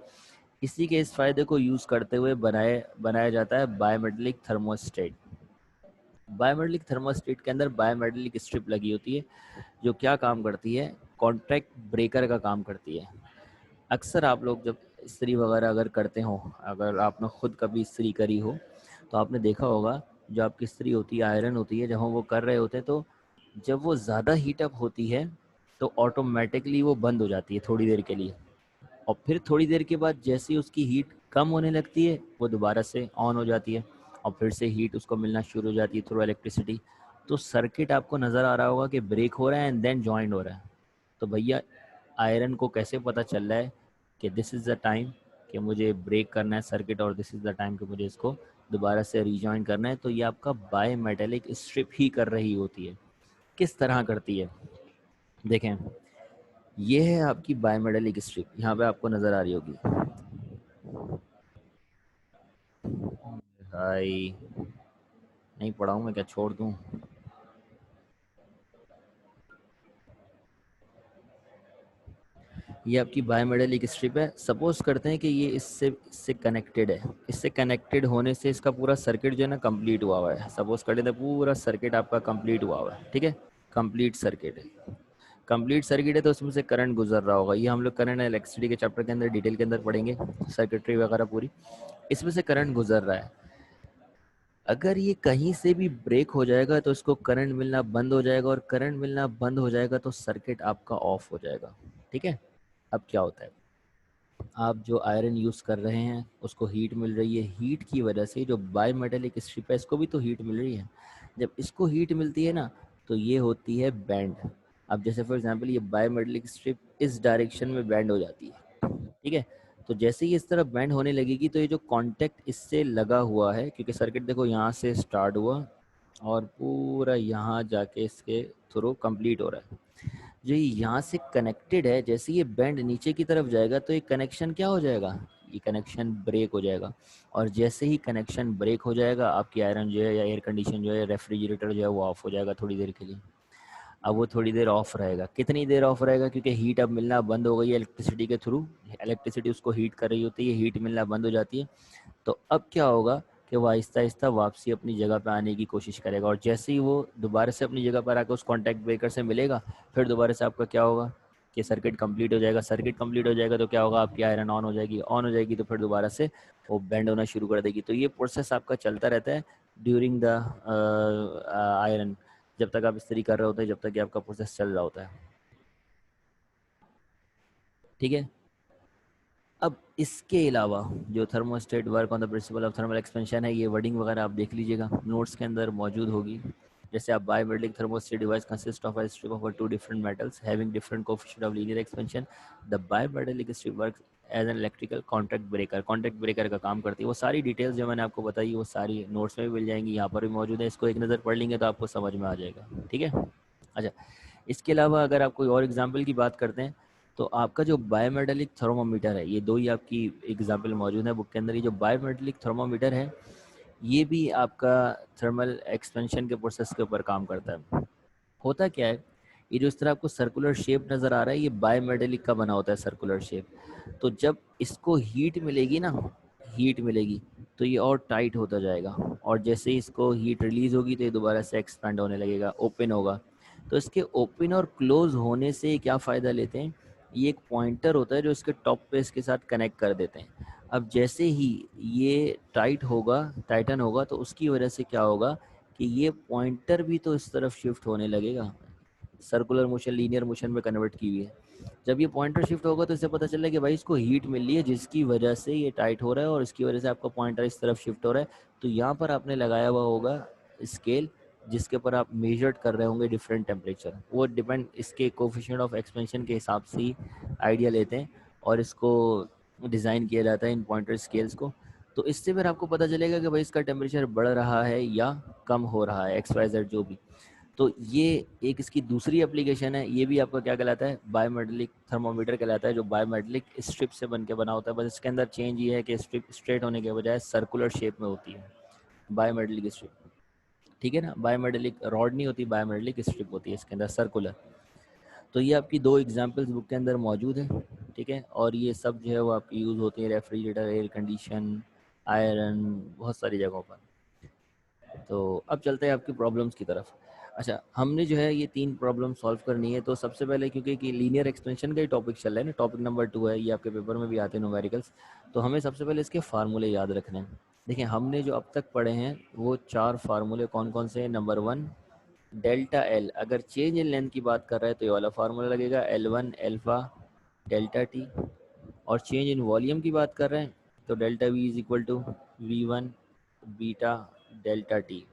Speaker 1: इसी के इस फ़ायदे को यूज़ करते हुए बनाया जाता है बायोमेटेलिक थर्मोस्टेट। बायोमेटेलिक थर्मोस्टेट के अंदर बायोमेटेलिक स्ट्रिप लगी होती है, जो क्या काम करती है, कॉन्टैक्ट ब्रेकर का काम करती है। अक्सर आप लोग जब इस्त्री वगैरह अगर करते हो, अगर आपने खुद कभी इस्त्री करी हो तो आपने देखा होगा जो आपकी इस्त्री होती है, आयरन होती है, जब हम वो कर रहे होते हैं तो जब वो ज़्यादा हीट अप होती है तो ऑटोमेटिकली वो बंद हो जाती है थोड़ी देर के लिए, और फिर थोड़ी देर के बाद जैसे ही उसकी हीट कम होने लगती है वो दोबारा से ऑन हो जाती है और फिर से हीट उसको मिलना शुरू हो जाती है थ्रू इलेक्ट्रिसिटी। तो सर्किट आपको नज़र आ रहा होगा कि ब्रेक हो रहा है एंड देन जॉइंट हो रहा है। तो भैया आयरन को कैसे पता चल रहा है कि दिस इज़ द टाइम कि मुझे ब्रेक करना है सर्किट, और दिस इज़ द टाइम कि मुझे इसको दोबारा से रीजॉइन करना है? तो ये आपका बाय मेटेलिक स्ट्रिप ही कर रही होती है। किस तरह करती है? देखें, ये है आपकी बाय मेटेलिक स्ट्रिप, यहाँ पे आपको नज़र आ रही होगी। हाय, नहीं पढ़ाऊँ मैं क्या, छोड़ दूँ? ये आपकी बायोमेडेलिक स्ट्रिप है। सपोज करते हैं कि ये इससे कनेक्टेड है, इससे कनेक्टेड होने से इसका पूरा सर्किट जो है ना कंप्लीट हुआ हुआ है। सपोज कर लेते हैं पूरा सर्किट आपका कंप्लीट हुआ हुआ है, ठीक है, कंप्लीट सर्किट है। कंप्लीट सर्किट है तो उसमें से करंट गुजर रहा होगा। ये हम लोग करंट इलेक्ट्रिसिटी के चैप्टर के अंदर डिटेल के अंदर पढ़ेंगे, सर्किटरी वगैरह पूरी। इसमें से करंट गुजर रहा है, अगर ये कहीं से भी ब्रेक हो जाएगा तो इसको करंट मिलना बंद हो जाएगा, और करंट मिलना बंद हो जाएगा तो सर्किट आपका ऑफ हो जाएगा, ठीक है। अब क्या होता है, आप जो आयरन यूज़ कर रहे हैं उसको हीट मिल रही है, हीट की वजह से जो बाई मेटेलिक स्ट्रिप है इसको भी तो हीट मिल रही है। जब इसको हीट मिलती है ना तो ये होती है बैंड। अब जैसे फॉर एग्जांपल ये बाई मेटेलिक स्ट्रिप इस डायरेक्शन में बैंड हो जाती है, ठीक है। तो जैसे ही इस तरफ बैंड होने लगेगी तो ये जो कांटेक्ट इससे लगा हुआ है, क्योंकि सर्किट देखो यहाँ से स्टार्ट हुआ और पूरा यहाँ जाके इसके थ्रू कंप्लीट हो रहा है, जो यहाँ से कनेक्टेड है, जैसे ये बैंड नीचे की तरफ जाएगा तो ये कनेक्शन क्या हो जाएगा, ये कनेक्शन ब्रेक हो जाएगा। और जैसे ही कनेक्शन ब्रेक हो जाएगा आपकी आयरन जो है या एयर कंडीशन जो है, रेफ्रिजरेटर जो है वो ऑफ हो जाएगा थोड़ी देर के लिए। अब वो थोड़ी देर ऑफ रहेगा, कितनी देर ऑफ रहेगा, क्योंकि हीट अब मिलना बंद हो गई है इलेक्ट्रिसिटी के थ्रू, इलेक्ट्रिसिटी उसको हीट कर रही होती है, हीट मिलना बंद हो जाती है। तो अब क्या होगा कि वो आहिस्ता आहिस्ता वापसी अपनी जगह पे आने की कोशिश करेगा, और जैसे ही वो दोबारा से अपनी जगह पर आकर उस कॉन्टैक्ट ब्रेकर से मिलेगा फिर दोबारा से आपका क्या होगा कि सर्किट कंप्लीट हो जाएगा। सर्किट कंप्लीट हो जाएगा तो क्या होगा, आपकी आयरन ऑन हो जाएगी, ऑन हो जाएगी तो फिर दोबारा से वो बेंड होना शुरू कर देगी। तो ये प्रोसेस आपका चलता रहता है ड्यूरिंग द आयरन, जब तक आप इस्त्री कर रहे होते हैं, जब तक कि आपका प्रोसेस चल रहा होता है, ठीक है। अब इसके अलावा जो thermostat work on the principle of thermal expansion है, ये वर्डिंग वगैरह आप देख लीजिएगा, नोट्स के अंदर मौजूद होगी। जैसे आप biometric thermostat device consist of a strip of two different metals having different coefficient of linear expansion. The biometric strip work as an electrical contact breaker, contact breaker का काम करती है। वो सारी डिटेल्स जो मैंने आपको बताई वो सारी नोट्स में भी मिल जाएंगी, यहाँ पर भी मौजूद है, इसको एक नज़र पढ़ लेंगे तो आपको समझ में आ जाएगा, ठीक है। अच्छा, इसके अलावा अगर आप कोई और एग्जाम्पल की बात करते हैं तो आपका जो बायोमेटेलिक थर्मोमीटर है, ये दो ही आपकी एग्जाम्पल मौजूद है बुक के अंदर। ये जो बायोमेटेलिक थर्मोमीटर है ये भी आपका थर्मल एक्सपेंशन के प्रोसेस के ऊपर काम करता है। होता क्या है, ये जो इस तरह आपको सर्कुलर शेप नज़र आ रहा है ये बायोमेटेलिक का बना होता है सर्कुलर शेप। तो जब इसको हीट मिलेगी ना, हीट मिलेगी तो ये और टाइट होता जाएगा, और जैसे ही इसको हीट रिलीज होगी तो ये दोबारा से एक्सपेंड होने लगेगा, ओपन होगा। तो इसके ओपन और क्लोज होने से क्या फ़ायदा लेते हैं, ये एक पॉइंटर होता है जो इसके टॉप पे इसके साथ कनेक्ट कर देते हैं। अब जैसे ही ये टाइट होगा, टाइटन होगा, तो उसकी वजह से क्या होगा कि ये पॉइंटर भी तो इस तरफ शिफ्ट होने लगेगा, सर्कुलर मोशन लीनियर मोशन में कन्वर्ट की हुई है। जब ये पॉइंटर शिफ्ट होगा तो इससे पता चल रहा है कि भाई इसको हीट मिल रही है जिसकी वजह से ये टाइट हो रहा है, और इसकी वजह से आपका पॉइंटर इस तरफ शिफ्ट हो रहा है। तो यहाँ पर आपने लगाया हुआ होगा स्केल जिसके ऊपर आप मेजर्ड कर रहे होंगे डिफरेंट टेम्परेचर, वो डिपेंड इसके कोफिशिएंट ऑफ एक्सपेंशन के हिसाब से ही आइडिया लेते हैं और इसको डिज़ाइन किया जाता है इन पॉइंटर स्केल्स को। तो इससे फिर आपको पता चलेगा कि भाई इसका टेम्परेचर बढ़ रहा है या कम हो रहा है, एक्स वाई जेड जो भी। तो ये एक इसकी दूसरी एप्लीकेशन है, ये भी आपका क्या कहलाता है, बायोमेटेलिक थर्मोमीटर कहलाता है, जो बायोमेटेलिक स्ट्रिप से बन के बना होता है। बस इसके अंदर चेंज ये है कि स्ट्रिप स्ट्रेट होने के बजाय सर्कुलर शेप में होती है बायोमेटेलिक स्ट्रिप, ठीक है ना। बायोमेटेलिक रॉड नहीं होती, बायोमेटेलिक स्ट्रिप होती है इसके अंदर सर्कुलर। तो ये आपकी दो एग्जाम्पल्स बुक के अंदर मौजूद है, ठीक है। और ये सब जो है वो आपकी यूज़ होती है रेफ्रिजरेटर, एयर कंडीशन, आयरन, बहुत सारी जगहों पर। तो अब चलते हैं आपकी प्रॉब्लम्स की तरफ। अच्छा, हमने जो है ये 3 प्रॉब्लम सॉल्व करनी है। तो सबसे पहले क्योंकि कि लीनियर एक्सपेंशन का ही टॉपिक चल रहा है ना, टॉपिक नंबर 2 है, ये आपके पेपर में भी आते हैं न्यूमेरिकल्स, तो हमें सबसे पहले इसके फार्मूले याद रखने हैं। देखिए हमने जो अब तक पढ़े हैं वो 4 फार्मूले कौन कौन से हैं। नंबर 1 डेल्टा एल, अगर चेंज इन लेंथ की बात कर रहा है तो ये वाला फार्मूला लगेगा, L1 अल्फा डेल्टा टी। और चेंज इन वॉल्यूम की बात कर रहे हैं तो delta V is equal to V1 beta delta T.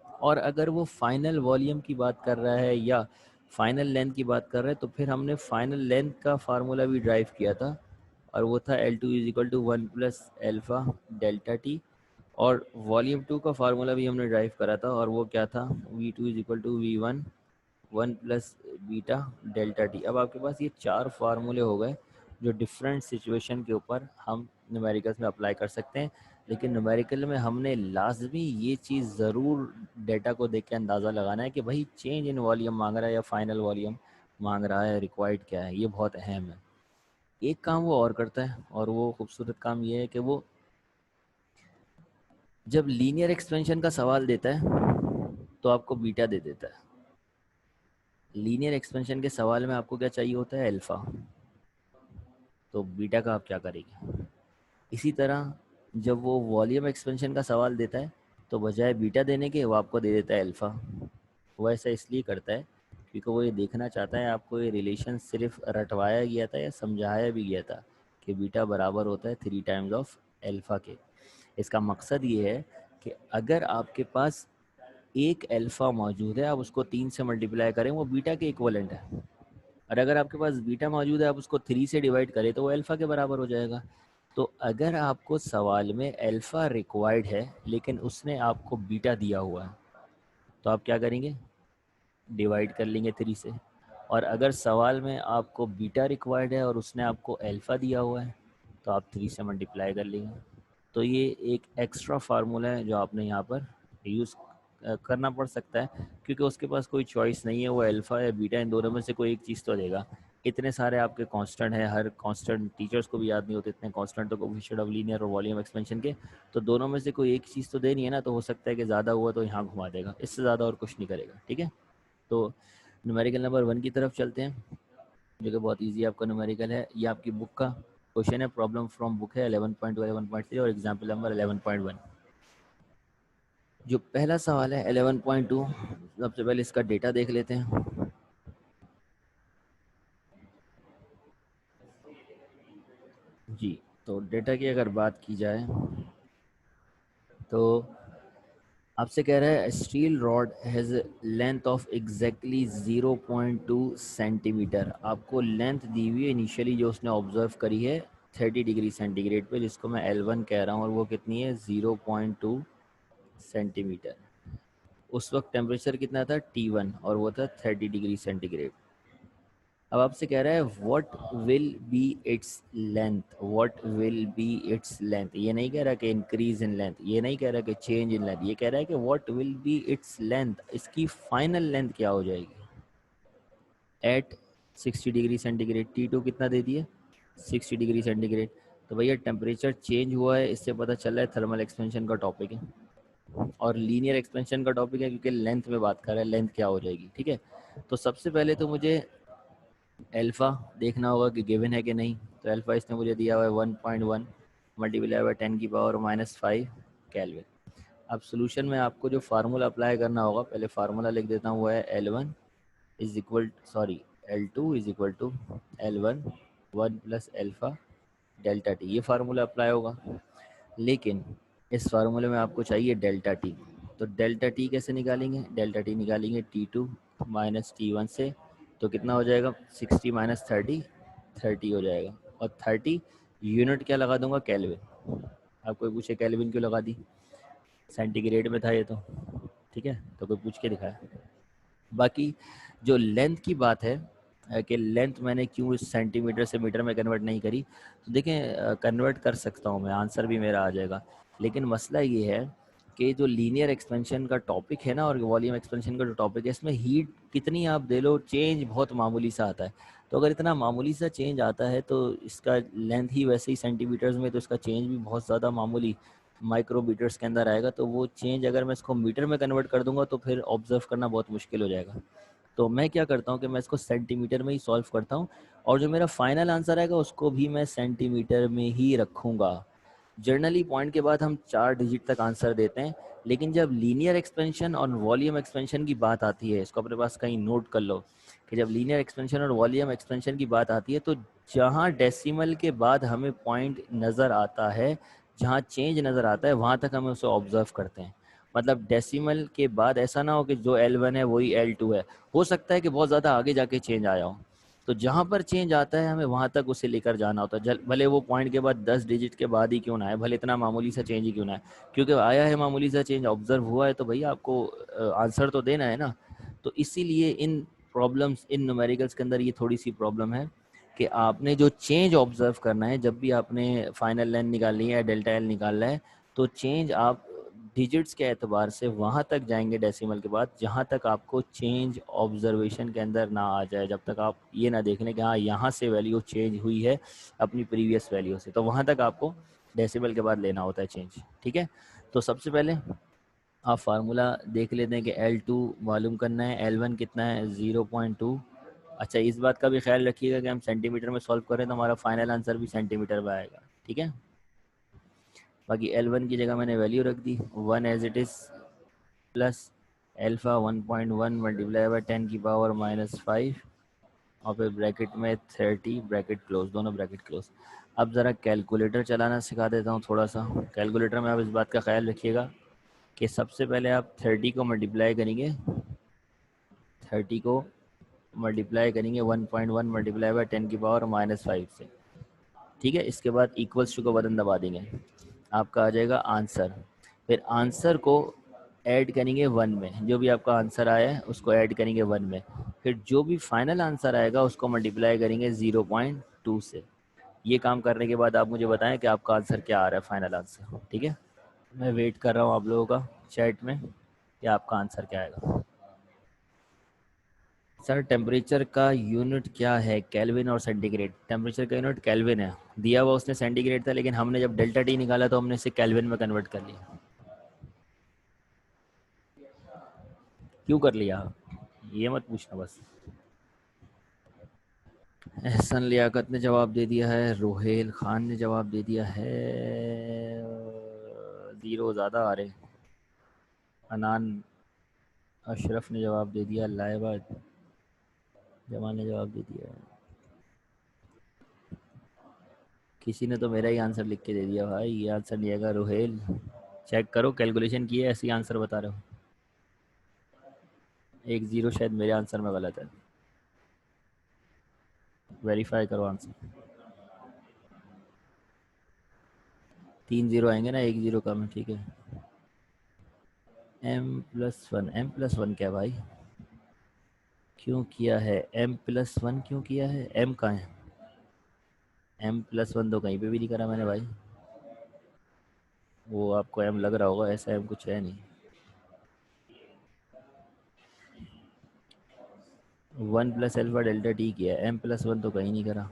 Speaker 1: और अगर वो फाइनल वॉल्यूम की बात कर रहा है या फाइनल लेंथ की बात कर रहा है तो फिर हमने फाइनल लेंथ का फार्मूला भी ड्राइव किया था, और वो था L2 is equal to 1 plus alpha delta T. और वॉल्यूम 2 का फार्मूला भी हमने ड्राइव करा था, और वो क्या था, V2 is equal to V1 1 plus beta delta T. अब आपके पास ये 4 फार्मूले हो गए जो डिफरेंट सिचुएशन के ऊपर हम न्यूमेरिकल्स में अप्लाई कर सकते हैं। लेकिन न्यूमेरिकल में हमने लाजमी ये चीज़ ज़रूर डेटा को देख के अंदाज़ा लगाना है कि भाई चेंज इन वॉल्यूम मांग रहा है या फाइनल वॉल्यूम मांग रहा है, रिक्वायर्ड क्या है, ये बहुत अहम है। एक काम वो और करता है, और वो खूबसूरत काम ये है कि वो जब लीनियर एक्सपेंशन का सवाल देता है तो आपको बीटा दे देता है। लीनियर एक्सपेंशन के सवाल में आपको क्या चाहिए होता है, अल्फा, तो बीटा का आप क्या करेंगे। इसी तरह जब वो वॉल्यूम एक्सपेंशन का सवाल देता है तो बजाय बीटा देने के वो आपको दे देता है अल्फ़ा। वो ऐसा इसलिए करता है क्योंकि वो ये देखना चाहता है आपको ये रिलेशन सिर्फ रटवाया गया था या समझाया भी गया था कि बीटा बराबर होता है 3 टाइम्स ऑफ अल्फ़ा के। इसका मकसद ये है कि अगर आपके पास एक अल्फ़ा मौजूद है, आप उसको 3 से मल्टीप्लाई करें, वो बीटा के इक्वलेंट है। और अगर आपके पास बीटा मौजूद है, आप उसको 3 से डिवाइड करें तो वो अल्फ़ा के बराबर हो जाएगा। तो अगर आपको सवाल में अल्फ़ा रिक्वायर्ड है लेकिन उसने आपको बीटा दिया हुआ है तो आप क्या करेंगे, डिवाइड कर लेंगे 3 से। और अगर सवाल में आपको बीटा रिक्वायर्ड है और उसने आपको अल्फ़ा दिया हुआ है तो आप 3 से मल्टीप्लाई कर लेंगे। तो ये एक एक्स्ट्रा फार्मूला है जो आपने यहाँ पर यूज़ करना पड़ सकता है, क्योंकि उसके पास कोई चॉइस नहीं है, वो अल्फ़ा या बीटा इन दोनों में से कोई एक चीज़ तो देगा। इतने सारे आपके कांस्टेंट हैं, हर कांस्टेंट टीचर्स को भी याद नहीं होते इतने कांस्टेंट, तो कोफिशिएंट ऑफ लीनियर और वॉल्यूम एक्सपेंशन के, तो दोनों में से कोई एक चीज़ तो देनी है ना। तो हो सकता है कि ज़्यादा हुआ तो यहाँ घुमा देगा, इससे ज़्यादा और कुछ नहीं करेगा। ठीक है, तो न्यूमेरिकल नंबर 1 की तरफ चलते हैं, जो कि बहुत ईजी आपका न्यूमेरिकल है। ये आपकी बुक का क्वेश्चन है, प्रॉब्लम फ्रॉम बुक है 11.2 11.3 और एग्जाम्पल नंबर 11.1। जो पहला सवाल है 11.2, सबसे पहले इसका डेटा देख लेते हैं। जी, तो डेटा की अगर बात की जाए तो आपसे कह रहा है steel rod has length of exactly 0.2 centimetre. आपको लेंथ दी हुई है इनिशियली जो उसने ऑब्जर्व करी है 30 डिग्री सेंटीग्रेड पे, जिसको मैं L1 कह रहा हूँ, और वो कितनी है 0.2 सेंटीमीटर। उस वक्त टेम्परेचर कितना था T1 और वो था 30 डिग्री सेंटीग्रेड। अब आपसे कह रहा है what will be its length, what will be its length. ये नहीं कह रहा कि इंक्रीज इन लेंथ, ये नहीं कह रहा कि चेंज इन लेंथ, ये कह रहा है कि what will be its length, इसकी फाइनल लेंथ क्या हो जाएगी एट 60 डिग्री सेंटीग्रेड। T2 कितना दे दिए 60 डिग्री सेंटीग्रेड। तो भैया टेम्परेचर चेंज हुआ है, इससे पता चल रहा है थर्मल एक्सपेंशन का टॉपिक है और लीनियर एक्सपेंशन का टॉपिक है, क्योंकि लेंथ में बात कर रहा है, लेंथ क्या हो जाएगी। ठीक है, तो सबसे पहले तो मुझे अल्फ़ा देखना होगा कि गिवन है कि नहीं। तो अल्फ़ा इसने मुझे दिया हुआ है 1.1 मल्टीप्लाई बाय 10⁻⁻5 केल्विन। अब सोल्यूशन में आपको जो फार्मूला अप्लाई करना होगा, पहले फार्मूला लिख देता हूँ, वो है L1 is equal sorry L2 is equal to L1 1 plus alpha delta T. ये फार्मूला अप्लाई होगा, लेकिन इस फार्मूले में आपको चाहिए डेल्टा टी। तो डेल्टा टी कैसे निकालेंगे, डेल्टा टी निकालेंगे T2 माइनस T1 से। तो कितना हो जाएगा 60 माइनस 30 30 हो जाएगा, और 30 यूनिट क्या लगा दूंगा केल्विन। आप कोई पूछे केल्विन क्यों लगा दी, सेंटीग्रेड में था ये तो। ठीक है, तो कोई पूछ के दिखाया। बाकी जो लेंथ की बात है कि लेंथ मैंने क्यों इस सेंटीमीटर से मीटर में कन्वर्ट नहीं करी, तो देखें कन्वर्ट कर सकता हूँ मैं, आंसर भी मेरा आ जाएगा। लेकिन मसला ये है कि जो लीनियर एक्सपेंशन का टॉपिक है ना और वॉल्यूम एक्सपेंशन का जो टॉपिक है, इसमें हीट कितनी आप दे लो, चेंज बहुत मामूली सा आता है। तो अगर इतना मामूली सा चेंज आता है तो इसका लेंथ ही वैसे ही सेंटीमीटर्स में, तो इसका चेंज भी बहुत ज़्यादा मामूली। माइक्रोमीटर्स के अंदर आएगा, तो वो चेंज अगर मैं इसको मीटर में कन्वर्ट कर दूंगा तो फिर ऑब्जर्व करना बहुत मुश्किल हो जाएगा। तो मैं क्या करता हूँ कि मैं इसको सेंटीमीटर में ही सॉल्व करता हूँ, और जो मेरा फाइनल आंसर आएगा उसको भी मैं सेंटीमीटर में ही रखूँगा। जर्नली पॉइंट के बाद हम 4 डिजिट तक आंसर देते हैं, लेकिन जब लीनियर एक्सपेंशन और वॉल्यूम एक्सपेंशन की बात आती है, इसको अपने पास कहीं नोट कर लो कि जब लीनियर एक्सपेंशन और वॉल्यूम एक्सपेंशन की बात आती है तो जहाँ डेसिमल के बाद हमें पॉइंट नज़र आता है, जहाँ चेंज नज़र आता है, वहाँ तक हमें उसे ऑब्जर्व करते हैं। मतलब डेसिमल के बाद ऐसा ना हो कि जो L1 है वही L2 है, हो सकता है कि बहुत ज़्यादा आगे जाके चेंज आया हो। तो जहाँ पर चेंज आता है हमें वहाँ तक उसे लेकर जाना होता है, भले वो पॉइंट के बाद 10 डिजिट के बाद ही क्यों ना आए, भले इतना मामूली सा चेंज ही क्यों ना आए, क्योंकि आया है मामूली सा चेंज, ऑब्जर्व हुआ है, तो भैया आपको आंसर तो देना है ना। तो इसीलिए इन प्रॉब्लम्स, इन न्यूमेरिकल्स के अंदर ये थोड़ी सी प्रॉब्लम है कि आपने जो चेंज ऑब्जर्व करना है, जब भी आपने फाइनल लेंथ निकालनी है, डेल्टा एल निकालना है, तो चेंज आप डिजिट्स के एतबार से वहाँ तक जाएंगे डेसिमल के बाद जहाँ तक आपको चेंज ऑब्जर्वेशन के अंदर ना आ जाए, जब तक आप ये ना देख लें कि हाँ यहाँ से वैल्यू चेंज हुई है अपनी प्रीवियस वैल्यू से, तो वहाँ तक आपको डेसिमल के बाद लेना होता है चेंज। ठीक है, तो सबसे पहले आप फार्मूला देख लेते हैं कि L2 मालूम करना है, L1 कितना है 0.2। अच्छा, इस बात का भी ख्याल रखिएगा कि हम सेंटीमीटर में सॉल्व करें तो हमारा फाइनल आंसर भी सेंटीमीटर में आएगा। ठीक है, बाकी L1 की जगह मैंने वैल्यू रख दी 1 as it is, plus alpha 1.1 multiply by 10 की पावर -5, और फिर ब्रैकेट में 30, ब्रैकेट क्लोज, दोनों ब्रैकेट क्लोज। अब ज़रा कैलकुलेटर चलाना सिखा देता हूँ थोड़ा सा। कैलकुलेटर में आप इस बात का ख्याल रखिएगा कि सबसे पहले आप 30 को मल्टीप्लाई करेंगे, 30 को मल्टीप्लाई करेंगे 1.1 मल्टीप्लाई बाई 10 की पावर -5 से। ठीक है, इसके बाद इक्वल्स टू का बटन दबा देंगे, आपका आ जाएगा आंसर। फिर आंसर को ऐड करेंगे 1 में, जो भी आपका आंसर आया है उसको ऐड करेंगे 1 में, फिर जो भी फाइनल आंसर आएगा उसको मल्टीप्लाई करेंगे 0.2 से। ये काम करने के बाद आप मुझे बताएं कि आपका आंसर क्या आ रहा है, फाइनल आंसर। ठीक है, मैं वेट कर रहा हूँ आप लोगों का चैट में कि आपका आंसर क्या आएगा। सर टेम्परेचर का यूनिट क्या है, केल्विन और सेंटीग्रेड? टेम्परेचर का यूनिट केल्विन है, दिया हुआ उसने सेंटीग्रेड था, लेकिन हमने जब डेल्टा टी निकाला तो हमने इसे केल्विन में कन्वर्ट कर लिया। क्यों कर लिया ये मत पूछना बस। एहसन लियाकत ने जवाब दे दिया है, रोहेल खान ने जवाब दे दिया है, 0 ज़्यादा आ रहे। अनान अशरफ ने जवाब दे दिया, लाइबा जमान ने जवाब दे दिया, किसी ने तो मेरा ही आंसर लिख के दे दिया। भाई ये आंसर नहीं आएगा रोहेल, चेक करो, कैलकुलेशन किए ऐसे ही आंसर बता रहे हो। 1 0 शायद मेरे आंसर में गलत है, वेरीफाई करो आंसर। 3 0 आएंगे ना, 1 0 कम है। ठीक है, m+1, m+1 क्या भाई, क्यों किया है m+1, क्यों किया है, m कहाँ है, m+1 तो कहीं पे भी नहीं करा मैंने भाई। वो आपको m लग रहा होगा, ऐसा m कुछ है नहीं। 1 + अल्फा डेल्टा टी किया है, m+1 तो कहीं नहीं करा।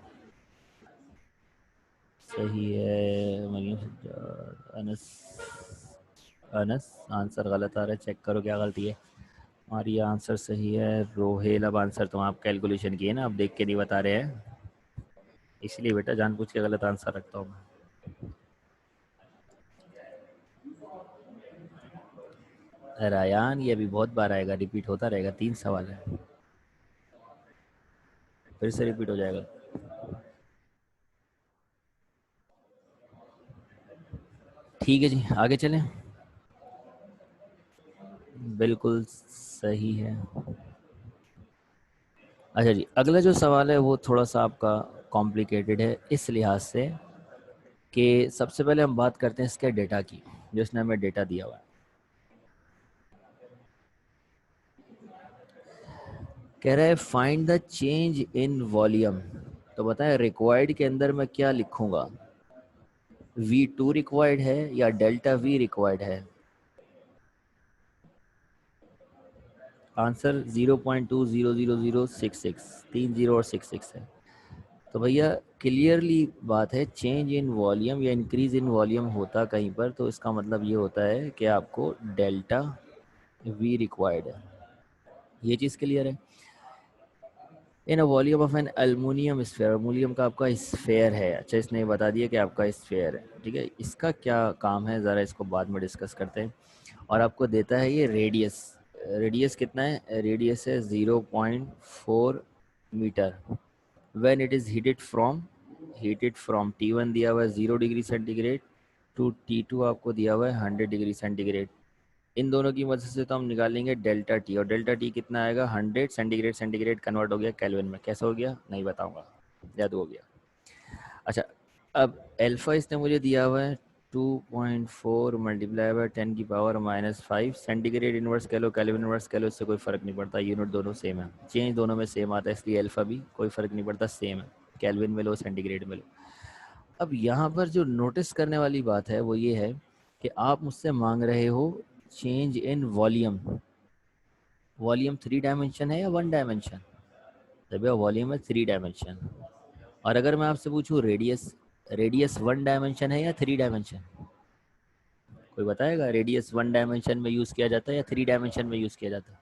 Speaker 1: सही है मरियम सज्जाद। अनस, अनस आंसर गलत आ रहा है, चेक करो क्या गलती है। और ये आंसर सही है रोहेल। अब आंसर तो आप कैलकुलेशन किए ना, अब देख के नहीं बता रहे हैं, इसलिए बेटा जानबूझ के गलत आंसर रखता हूँ मैं। रायान ये अभी बहुत बार आएगा, रिपीट होता रहेगा, 3 सवाल है, फिर से रिपीट हो जाएगा। ठीक है जी, आगे चलें। बिल्कुल सही है। अच्छा जी, अगला जो सवाल है वो थोड़ा सा आपका कॉम्प्लिकेटेड है इस लिहाज से कि सबसे पहले हम बात करते हैं इसके डेटा की, जो इसने हमें डेटा दिया हुआ है। कह रहा है find the change in volume. तो बताएं रिक्वायर्ड के अंदर मैं क्या लिखूंगा, V2 रिक्वायर्ड है या डेल्टा V रिक्वायर्ड है? आंसर 0.200066, 3 0 और 66 है। तो भैया क्लियरली बात है, चेंज इन वॉल्यूम या इंक्रीज इन वॉल्यूम होता कहीं पर तो इसका मतलब ये होता है कि आपको डेल्टा वी रिक्वायर्ड है। ये चीज़ क्लियर है। In a volume of an aluminium sphere, aluminium का आपका स्फेयर है। अच्छा, इसने ये बता दिया कि आपका स्फेयर है, ठीक है। इसका क्या काम है ज़रा इसको बाद में डिस्कस करते हैं। और आपको देता है ये रेडियस, रेडियस कितना है, रेडियस है 0.4 metre. When it is heated from T1 दिया हुआ है 0 डिग्री सेंटीग्रेड टू T2 आपको दिया हुआ है 100 डिग्री सेंटीग्रेड। इन दोनों की मदद से तो हम निकालेंगे डेल्टा टी, और डेल्टा टी कितना आएगा 100 सेंटीग्रेड, सेंटीग्रेड कन्वर्ट हो गया केल्विन में, कैसे हो गया नहीं बताऊंगा, याद हो गया। अच्छा, अब एल्फा इसने मुझे दिया हुआ है 2.4 मल्टीप्लाई बाय 10⁻⁻5 सेंटीग्रेड इनवर्स कह लो, केल्विन इनवर्स कह लो, इससे कोई फ़र्क नहीं पड़ता, यूनिट दोनों सेम है, चेंज दोनों में सेम आता है, इसलिए एल्फा भी कोई फ़र्क नहीं पड़ता, सेम है, केल्विन में लो सेंटीग्रेड में लो। अब यहाँ पर जो नोटिस करने वाली बात है वो ये है कि आप मुझसे मांग रहे हो change in volume. Volume 3 dimension है या 1 डायमेंशन? तभी वॉल्यूम है 3 डायमेंशन। और अगर मैं आपसे पूछूं रेडियस, रेडियस 1 डायमेंशन है या 3 डायमेंशन? कोई बताएगा रेडियस 1 डायमेंशन में यूज़ किया जाता है या 3 डायमेंशन में यूज़ किया जाता है?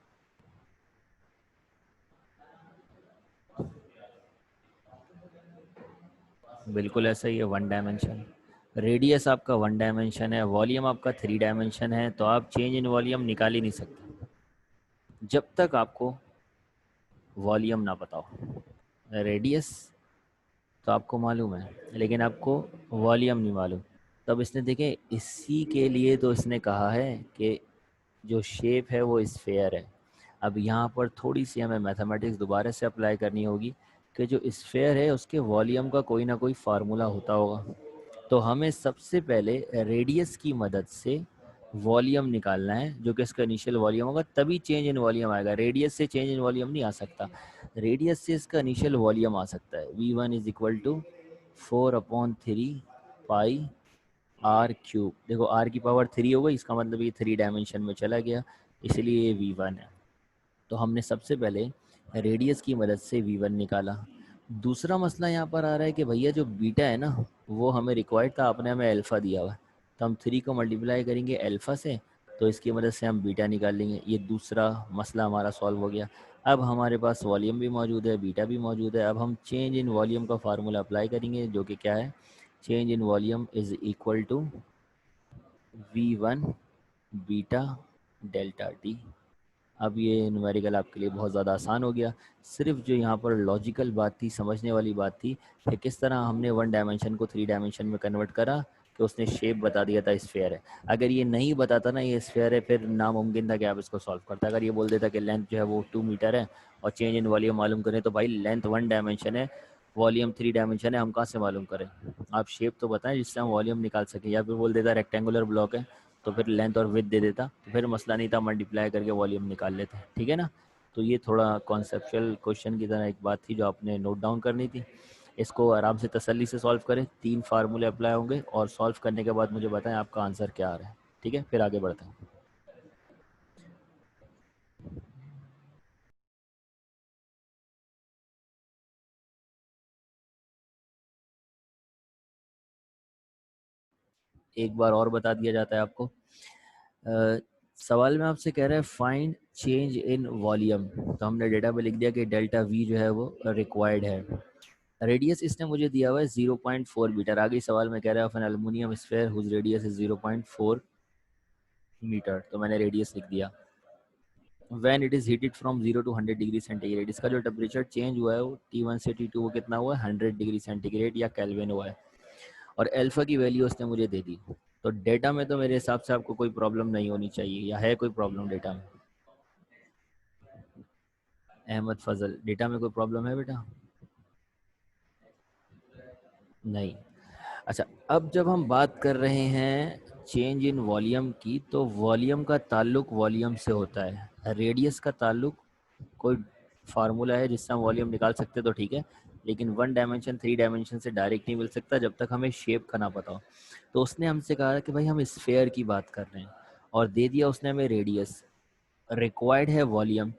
Speaker 1: बिल्कुल ऐसा ही है, 1 डायमेंशन। रेडियस आपका 1 डायमेंशन है, वॉल्यूम आपका 3 डायमेंशन है, तो आप चेंज इन वॉल्यूम निकाल ही नहीं सकते जब तक आपको वॉल्यूम ना पता हो। रेडियस तो आपको मालूम है लेकिन आपको वॉल्यूम नहीं मालूम। तब इसने देखे, इसी के लिए तो इसने कहा है कि जो शेप है वो स्फेयर है। अब यहाँ पर थोड़ी सी हमें मैथमेटिक्स दोबारा से अप्लाई करनी होगी कि जो स्फेयर है उसके वॉल्यूम का कोई ना कोई फार्मूला होता होगा। तो हमें सबसे पहले रेडियस की मदद से वॉल्यूम निकालना है, जो कि इसका इनिशियल वॉल्यूम होगा, तभी चेंज इन वॉल्यूम आएगा। रेडियस से चेंज इन वॉल्यूम नहीं आ सकता, रेडियस से इसका इनिशियल वॉल्यूम आ सकता है। V1 is equal to 4/3 pi R cube. देखो आर की पावर 3 हो गई, इसका मतलब ये 3 डायमेंशन में चला गया, इसलिए ये V1 है। तो हमने सबसे पहले रेडियस की मदद से V1 निकाला। दूसरा मसला यहाँ पर आ रहा है कि भैया जो बीटा है ना वो हमें रिक्वायर्ड था, आपने हमें अल्फ़ा दिया हुआ है, तो हम 3 को मल्टीप्लाई करेंगे अल्फ़ा से, तो इसकी मदद से हम बीटा निकाल लेंगे। ये दूसरा मसला हमारा सॉल्व हो गया। अब हमारे पास वॉल्यूम भी मौजूद है, बीटा भी मौजूद है। अब हम चेंज इन वॉल्यूम का फार्मूला अप्लाई करेंगे, जो कि क्या है, change in volume is equal to V1 beta delta T. अब ये न्यूमेरिकल आपके लिए बहुत ज़्यादा आसान हो गया। सिर्फ जो यहाँ पर लॉजिकल बात थी, समझने वाली बात थी कि किस तरह हमने 1 डायमेंशन को 3 डायमेंशन में कन्वर्ट करा, कि उसने शेप बता दिया था स्फेयर है। अगर ये नहीं बताता ना ये स्फेयर है, फिर नामुमकिन था कि आप इसको सॉल्व करते। अगर ये बोल देता कि लेंथ जो है वो 2 मीटर है और चेंज इन वॉल्यूम मालूम करें, तो भाई लेंथ 1 डायमेंशन है, वॉल्यूम 3 डायमेंशन है, हम कहाँ से मालूम करें? आप शेप तो बताएं जिससे हम वॉल्यूम निकाल सकें। या फिर बोल देता रेक्टेंगुलर ब्लॉक है, तो फिर लेंथ और विड्थ दे देता, तो फिर मसला नहीं था, मल्टीप्लाई करके वॉल्यूम निकाल लेते, ठीक है ना। तो ये थोड़ा कॉन्सेप्चुअल क्वेश्चन की तरह एक बात थी जो आपने नोट डाउन करनी थी। इसको आराम से तसल्ली से सॉल्व करें, 3 फार्मूले अप्लाई होंगे और सॉल्व करने के बाद मुझे बताएं आपका आंसर क्या आ रहा है, ठीक है। फिर आगे बढ़ते हैं। एक बार और बता दिया जाता है आपको। सवाल में आपसे कह रहा है फाइंड चेंज इन वॉल्यूम, तो हमने डेटा पे लिख दिया कि डेल्टा वी जो है वो रिक्वायर्ड है। रेडियस इसने मुझे दिया हुआ है 0.4 मीटर। आगे सवाल में कह रहा है of an aluminium sphere whose radius is 0.4 metre, तो मैंने रेडियस लिख दिया। When it is heated from 0 to 100 degree centigrade, इसका जो टेम्परेचर चेंज हुआ है वो T1 से T2 वो कितना हुआ है, 100 डिग्री सेंटीग्रेड या केल्विन हुआ है। और अल्फा की वैल्यू उसने मुझे दे दी। तो डेटा में तो मेरे हिसाब से आपको कोई प्रॉब्लम नहीं होनी चाहिए, या है कोई प्रॉब्लम डेटा में? अहमद फजल, डेटा में कोई प्रॉब्लम है बेटा? नहीं। अच्छा, अब जब हम बात कर रहे हैं चेंज इन वॉल्यूम की, तो वॉल्यूम का ताल्लुक वॉल्यूम से होता है, रेडियस का ताल्लुक कोई फार्मूला है जिससे हम वॉल्यूम निकाल सकते तो ठीक है, लेकिन 1 डायमेंशन 3 डायमेंशन से डायरेक्ट नहीं मिल सकता जब तक हमें शेप का ना पता हो। तो उसने हमसे कहा कि भाई हम स्फेयर की बात कर रहे हैं और दे दिया उसने हमें रेडियस, रिक्वायर्ड है वॉल्यूम।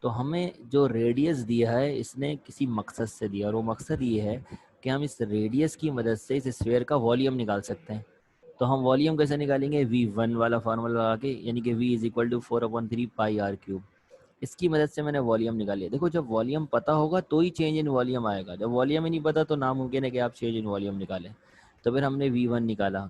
Speaker 1: तो हमें जो रेडियस दिया है इसने किसी मकसद से दिया, और वो मकसद ये है कि हम इस रेडियस की मदद से इस स्फीयर का वॉल्यूम निकाल सकते हैं। तो हम वॉल्यूम कैसे निकालेंगे, V1 वाला फार्मूला लगा के, यानी कि V is equal to 4/3 pi R cube. इसकी मदद से मैंने वॉल्यूम निकाल लिया। देखो, जब वॉल्यूम पता होगा तो ही चेंज इन वॉल्यूम आएगा, जब वॉल्यूम ही नहीं पता तो नामुमकिन है कि आप चेंज इन वॉल्यूम निकालें। तो फिर हमने V1 निकाला।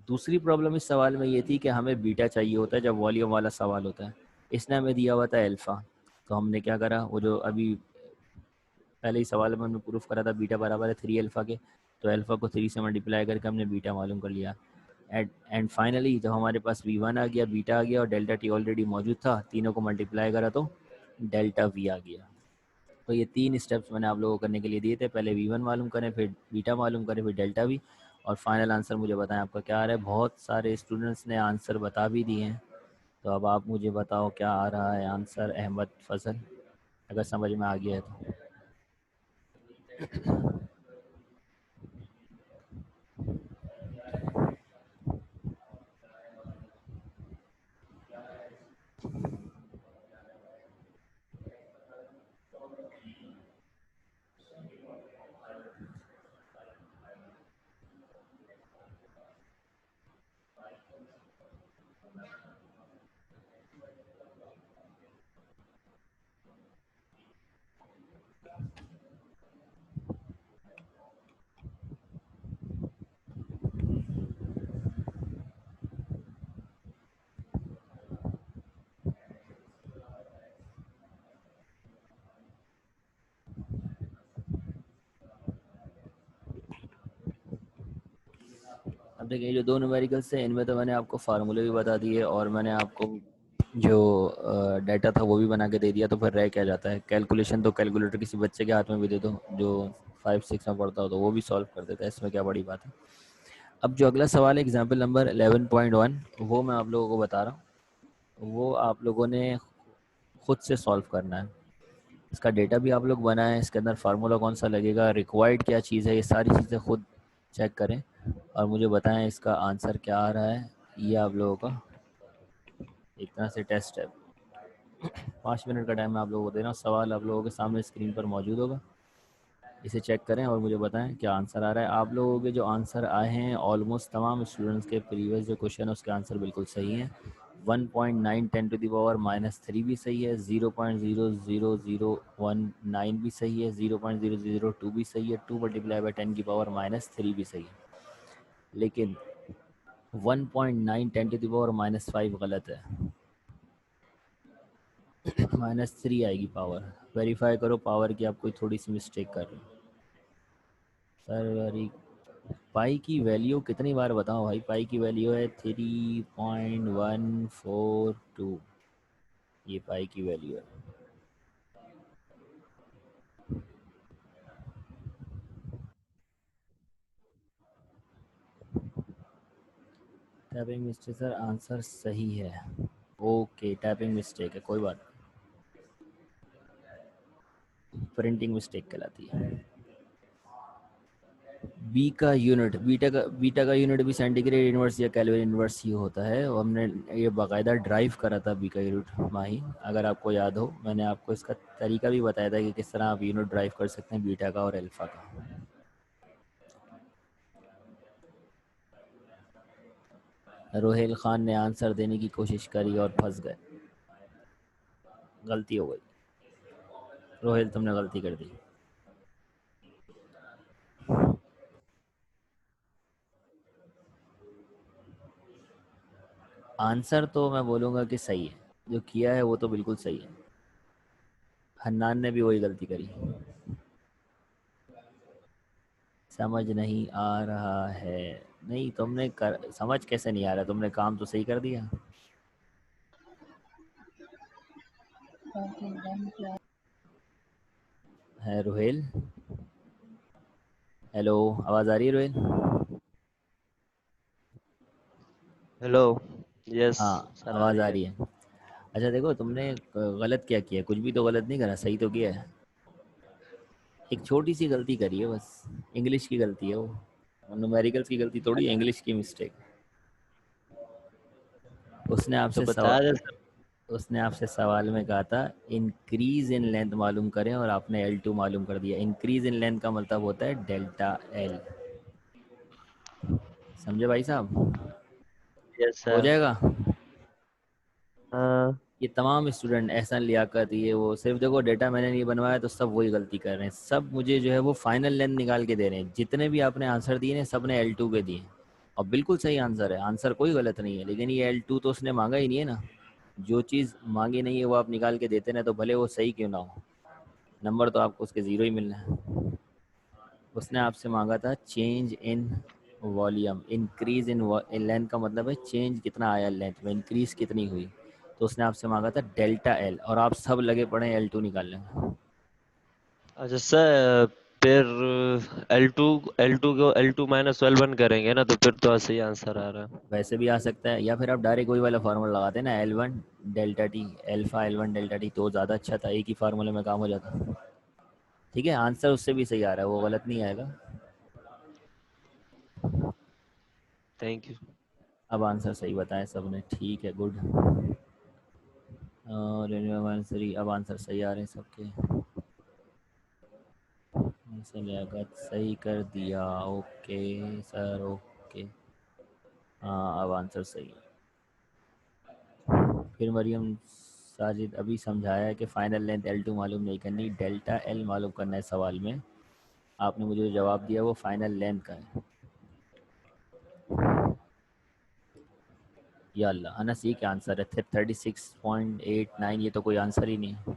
Speaker 1: दूसरी प्रॉब्लम इस सवाल में ये थी कि हमें बीटा चाहिए होता है जब वॉल्यूम वाला सवाल होता है। इसने हमें दिया हुआ था अल्फ़ा। तो हमने क्या करा, वो जो अभी पहले ही सवाल में हमने प्रूफ करा था बीटा बराबर है 3 अल्फ़ा के, तो अल्फ़ा को 3 से मल्टीप्लाई करके हमने बीटा मालूम कर लिया। एंड फाइनली जब हमारे पास V1 आ गया, बीटा आ गया और डेल्टा टी ऑलरेडी मौजूद था, तीनों को मल्टीप्लाई करा तो डेल्टा V आ गया। तो ये 3 स्टेप्स मैंने आप लोगों को करने के लिए दिए थे, पहले V1 मालूम करें, फिर बीटा मालूम करें, फिर डेल्टा V, और फाइनल आंसर मुझे बताएं आपका क्या आ रहा है। बहुत सारे स्टूडेंट्स ने आंसर बता भी दिए हैं, तो अब आप मुझे बताओ क्या आ रहा है आंसर, अहमद फजल, अगर समझ में आ गया है तो। अब देखिए, जो दो न्यूमेरिकल्स हैं इनमें तो मैंने आपको फार्मूले भी बता दिए, और मैंने आपको जो डाटा था वो भी बना के दे दिया। तो फिर रह क्या जाता है, कैलकुलेशन तो कैलकुलेटर किसी बच्चे के हाथ में भी दे दो जो 5-6 में पढ़ता हो, तो वो भी सॉल्व कर देता है, इसमें क्या बड़ी बात है। अब जो अगला सवाल है एग्जाम्पल नंबर 11.1, वो मैं आप लोगों को बता रहा हूँ, वो आप लोगों ने खुद से सॉल्व करना है। इसका डेटा भी आप लोग बनाएं, इसके अंदर फार्मूला कौन सा लगेगा, रिक्वायर्ड क्या चीज़ है, ये सारी चीज़ें खुद चेक करें और मुझे बताएं इसका आंसर क्या आ रहा है। ये आप लोगों का एक तरह से टेस्ट है। 5 मिनट का टाइम मैं आप लोगों को दे रहा हूँ, सवाल आप लोगों के सामने स्क्रीन पर मौजूद होगा, इसे चेक करें और मुझे बताएं क्या आंसर आ रहा है। आप लोगों के जो आंसर आए हैं ऑलमोस्ट तमाम स्टूडेंट्स के प्रीवियस जो क्वेश्चन है उसके आंसर बिल्कुल सही हैं। 1.9 10⁻³ भी सही है, 0.00019 भी सही है, 0.002 भी सही है, 2 × 10⁻³ भी सही है, लेकिन 1.9 10⁻⁵ गलत है। -3 आएगी पावर, वेरीफाई करो पावर की आप कोई थोड़ी सी मिस्टेक कर रहे हो। सर पाई की वैल्यू कितनी बार बताओ भाई, पाई की वैल्यू है 3.142, ये पाई की वैल्यू है। टाइपिंग मिस्टेक सर, आंसर सही है। ओके, टाइपिंग मिस्टेक है, कोई बात नहीं, प्रिंटिंग मिस्टेक कहलाती है। बी का यूनिट, बीटा का यूनिट भी सेंटीग्रेड इनवर्स या केल्विन इनवर्स ही होता है, और हमने ये बाकायदा ड्राइव करा था बी का यूनिट माही, अगर आपको याद हो मैंने आपको इसका तरीका भी बताया था कि किस तरह आप यूनिट ड्राइव कर सकते हैं बीटा का और अल्फा का। रोहेल खान ने आंसर देने की कोशिश करी और फंस गए, गलती हो गई। रोहेल तुमने गलती कर दी। आंसर तो मैं बोलूँगा कि सही है, जो किया है वो तो बिल्कुल सही है। हन्नान ने भी वही गलती करी। समझ नहीं आ रहा है, नहीं तुमने समझ कैसे नहीं आ रहा, तुमने काम तो सही कर दिया। है रोहेल, हेलो, आवाज़ आ रही है रोहेल?
Speaker 3: हेलो। यस
Speaker 1: हाँ,
Speaker 3: सर, आ
Speaker 1: आवाज़
Speaker 3: रही
Speaker 1: आ
Speaker 3: है।
Speaker 1: रही है। अच्छा देखो, तुमने गलत क्या किया, कुछ भी तो गलत नहीं करा, सही तो किया है। एक छोटी सी गलती करी है बस, इंग्लिश की गलती है वो, न्यूमेरिकल्स की गलती थोड़ी है, इंग्लिश की मिस्टेक। उसने
Speaker 3: तो
Speaker 1: आपसे
Speaker 3: बता दे
Speaker 1: सवाल,
Speaker 3: सर।
Speaker 1: उसने आपसे सवाल में कहा था इंक्रीज इन लेंथ मालूम करें और आपने L2 मालूम कर दिया। इंक्रीज इन लेंथ का मतलब होता है डेल्टा L। समझे भाई साहब?
Speaker 3: यस
Speaker 1: हो
Speaker 3: सर।
Speaker 1: जाएगा।
Speaker 3: हाँ।
Speaker 1: ये तमाम स्टूडेंट एहसान लियाकत ये वो सिर्फ देखो डेटा मैंने नहीं बनवाया तो सब वही गलती कर रहे हैं। सब मुझे जो है वो फाइनल लेंथ निकाल के दे रहे हैं। जितने भी आपने आंसर दिए ना सब ने L2 पे दिए और बिल्कुल सही आंसर है। आंसर कोई गलत नहीं है, लेकिन ये L2 तो उसने मांगा ही नहीं है ना। जो चीज़ मांगी नहीं है वो आप निकाल के देते ना, तो भले वो सही क्यों ना हो, नंबर तो आपको उसके ज़ीरो ही मिलना है। उसने आपसे मांगा था change in volume. Increase in length का मतलब है चेंज कितना आया लेंथ में, इंक्रीज कितनी हुई। तो उसने आपसे मांगा था डेल्टा एल और आप सब लगे पड़े हैं L2 निकालने में।
Speaker 3: अच्छा सर, फिर एल टू को L2 माइनस L1 करेंगे ना, तो फिर तो सही आंसर आ रहा है।
Speaker 1: वैसे भी आ सकता है, या फिर आप डायरेक्ट वही वाला फार्मूला लगाते हैं ना, L1 delta T, alpha L1 delta T, तो ज़्यादा अच्छा था, एक ही फार्मूले में काम हो जाता। ठीक है, आंसर उससे भी सही आ रहा है, वो गलत नहीं आएगा।
Speaker 3: Thank you.
Speaker 1: अब आंसर सही बताएं सबने, ठीक है, गुड। और अब आंसर सही आ रहे हैं सबके। से लियाकत सही कर दिया, ओके सर, ओके। हाँ अब आंसर सही है। फिर मरियम साजिद अभी समझाया है कि फ़ाइनल लेंथ L2 मालूम नहीं करनी, डेल्टा L मालूम करना है सवाल में। आपने मुझे जो जवाब दिया वो फाइनल लेंथ का है। या अल्लाह, अनस ये क्या आंसर है? 36.89, ये तो कोई आंसर ही नहीं है।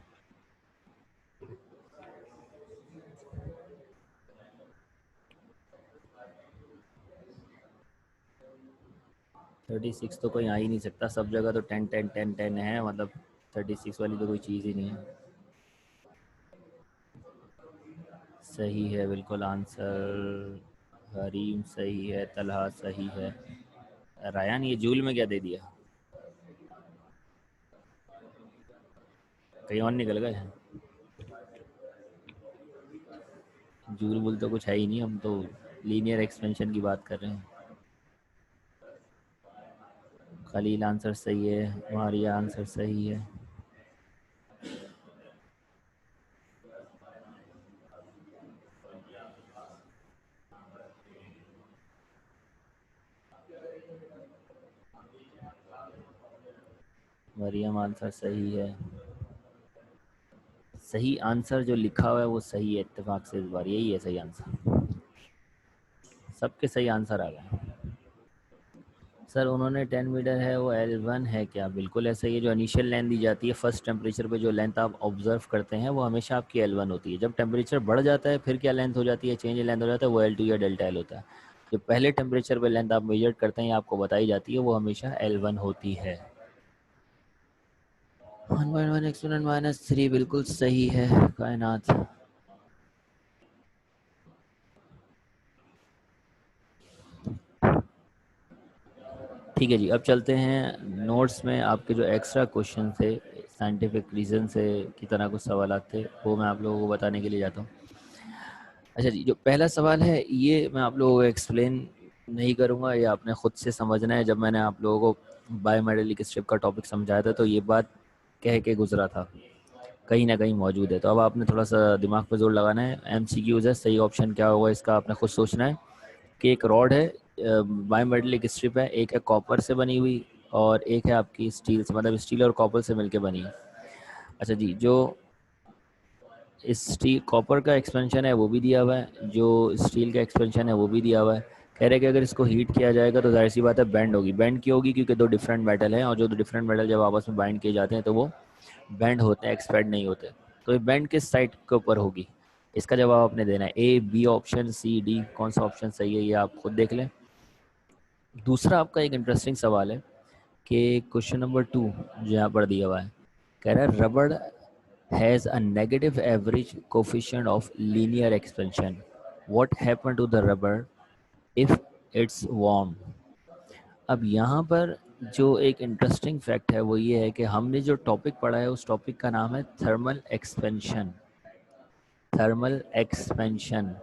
Speaker 1: 36 तो कोई आ ही नहीं सकता, सब जगह तो 10 10 10 10 है, मतलब 36 वाली तो कोई चीज़ ही नहीं है। सही है बिल्कुल आंसर। हरीम सही है, तलहा सही है। रायान ये जूल में क्या दे दिया? कहीं और निकल गए? जूल बुल तो कुछ है ही नहीं, हम तो लीनियर एक्सपेंशन की बात कर रहे हैं। खलील आंसर सही है, मारिया आंसर सही है। मरियम आंसर सही है। सही आंसर जो लिखा हुआ है वो सही है, इत्तेफाक से इस बार यही है सही आंसर। सबके सही आंसर आ गए। सर उन्होंने 10 मीटर है वो L1 है क्या? बिल्कुल ऐसा ही है। जो इनिशियल लेंथ दी जाती है फर्स्ट टेम्परेचर पे, जो लेंथ आप ऑब्जर्व करते हैं वो हमेशा आपकी L1 होती है। जब टेम्परेचर बढ़ जाता है फिर क्या लेंथ हो जाती है, चेंज लेंथ हो जाता है, वो L2 या डेल्टा L होता है। जो पहले टेम्परेचर पे लेंथ आप मेजर करते हैं आपको बताई जाती है वो हमेशा L1 होती है। 1/1 एक्सपोनेंट -3 बिल्कुल सही है कायनात। ठीक है जी, अब चलते हैं नोट्स में। आपके जो एक्स्ट्रा क्वेश्चन थे साइंटिफिक रीज़न से की तरह कुछ सवाल थे वो मैं आप लोगों को बताने के लिए जाता हूँ। अच्छा जी, जो पहला सवाल है ये मैं आप लोगों को एक्सप्लेन नहीं करूँगा, ये आपने ख़ुद से समझना है। जब मैंने आप लोगों को बायोमेटेलिक स्ट्रिप का टॉपिक समझाया था तो ये बात कह के गुजरा था, कहीं ना कहीं मौजूद है। तो अब आपने थोड़ा सा दिमाग पर जोर लगाना है। MCQs है, सही ऑप्शन क्या होगा इसका आपने खुद सोचना है। कि एक रॉड है, बायोमेटेलिक स्ट्रिप है, एक है कॉपर से बनी हुई और एक है आपकी स्टील से, मतलब स्टील और कॉपर से मिलके बनी है। अच्छा जी, जो स्टील कॉपर का एक्सपेंशन है वो भी दिया हुआ है, जो स्टील का एक्सपेंशन है वो भी दिया हुआ है। कह रहे हैं कि अगर इसको हीट किया जाएगा तो जाहिर सी बात है बैंड होगी। बैंड क्यों होगी? क्योंकि दो डिफरेंट मेटल हैं और जो दो डिफरेंट मेटल जब आपस में बाइंड किए जाते हैं तो वो बैंड होते हैं, एक्सपैंड नहीं होते। तो ये बैंड किस साइड के ऊपर होगी, इसका जवाब आपने देना है। A, B option, C, D, कौन सा ऑप्शन सही है ये आप खुद देख लें। दूसरा आपका एक इंटरेस्टिंग सवाल है कि क्वेश्चन नंबर 2 जो यहाँ पर दिया हुआ है, कह रहा है rubber has a negative average coefficient of linear expansion, what happen to the rubber if it's warm. अब यहाँ पर जो एक इंटरेस्टिंग फैक्ट है वो ये है कि हमने जो टॉपिक पढ़ा है उस टॉपिक का नाम है थर्मल एक्सपेंशन। Thermal expansion.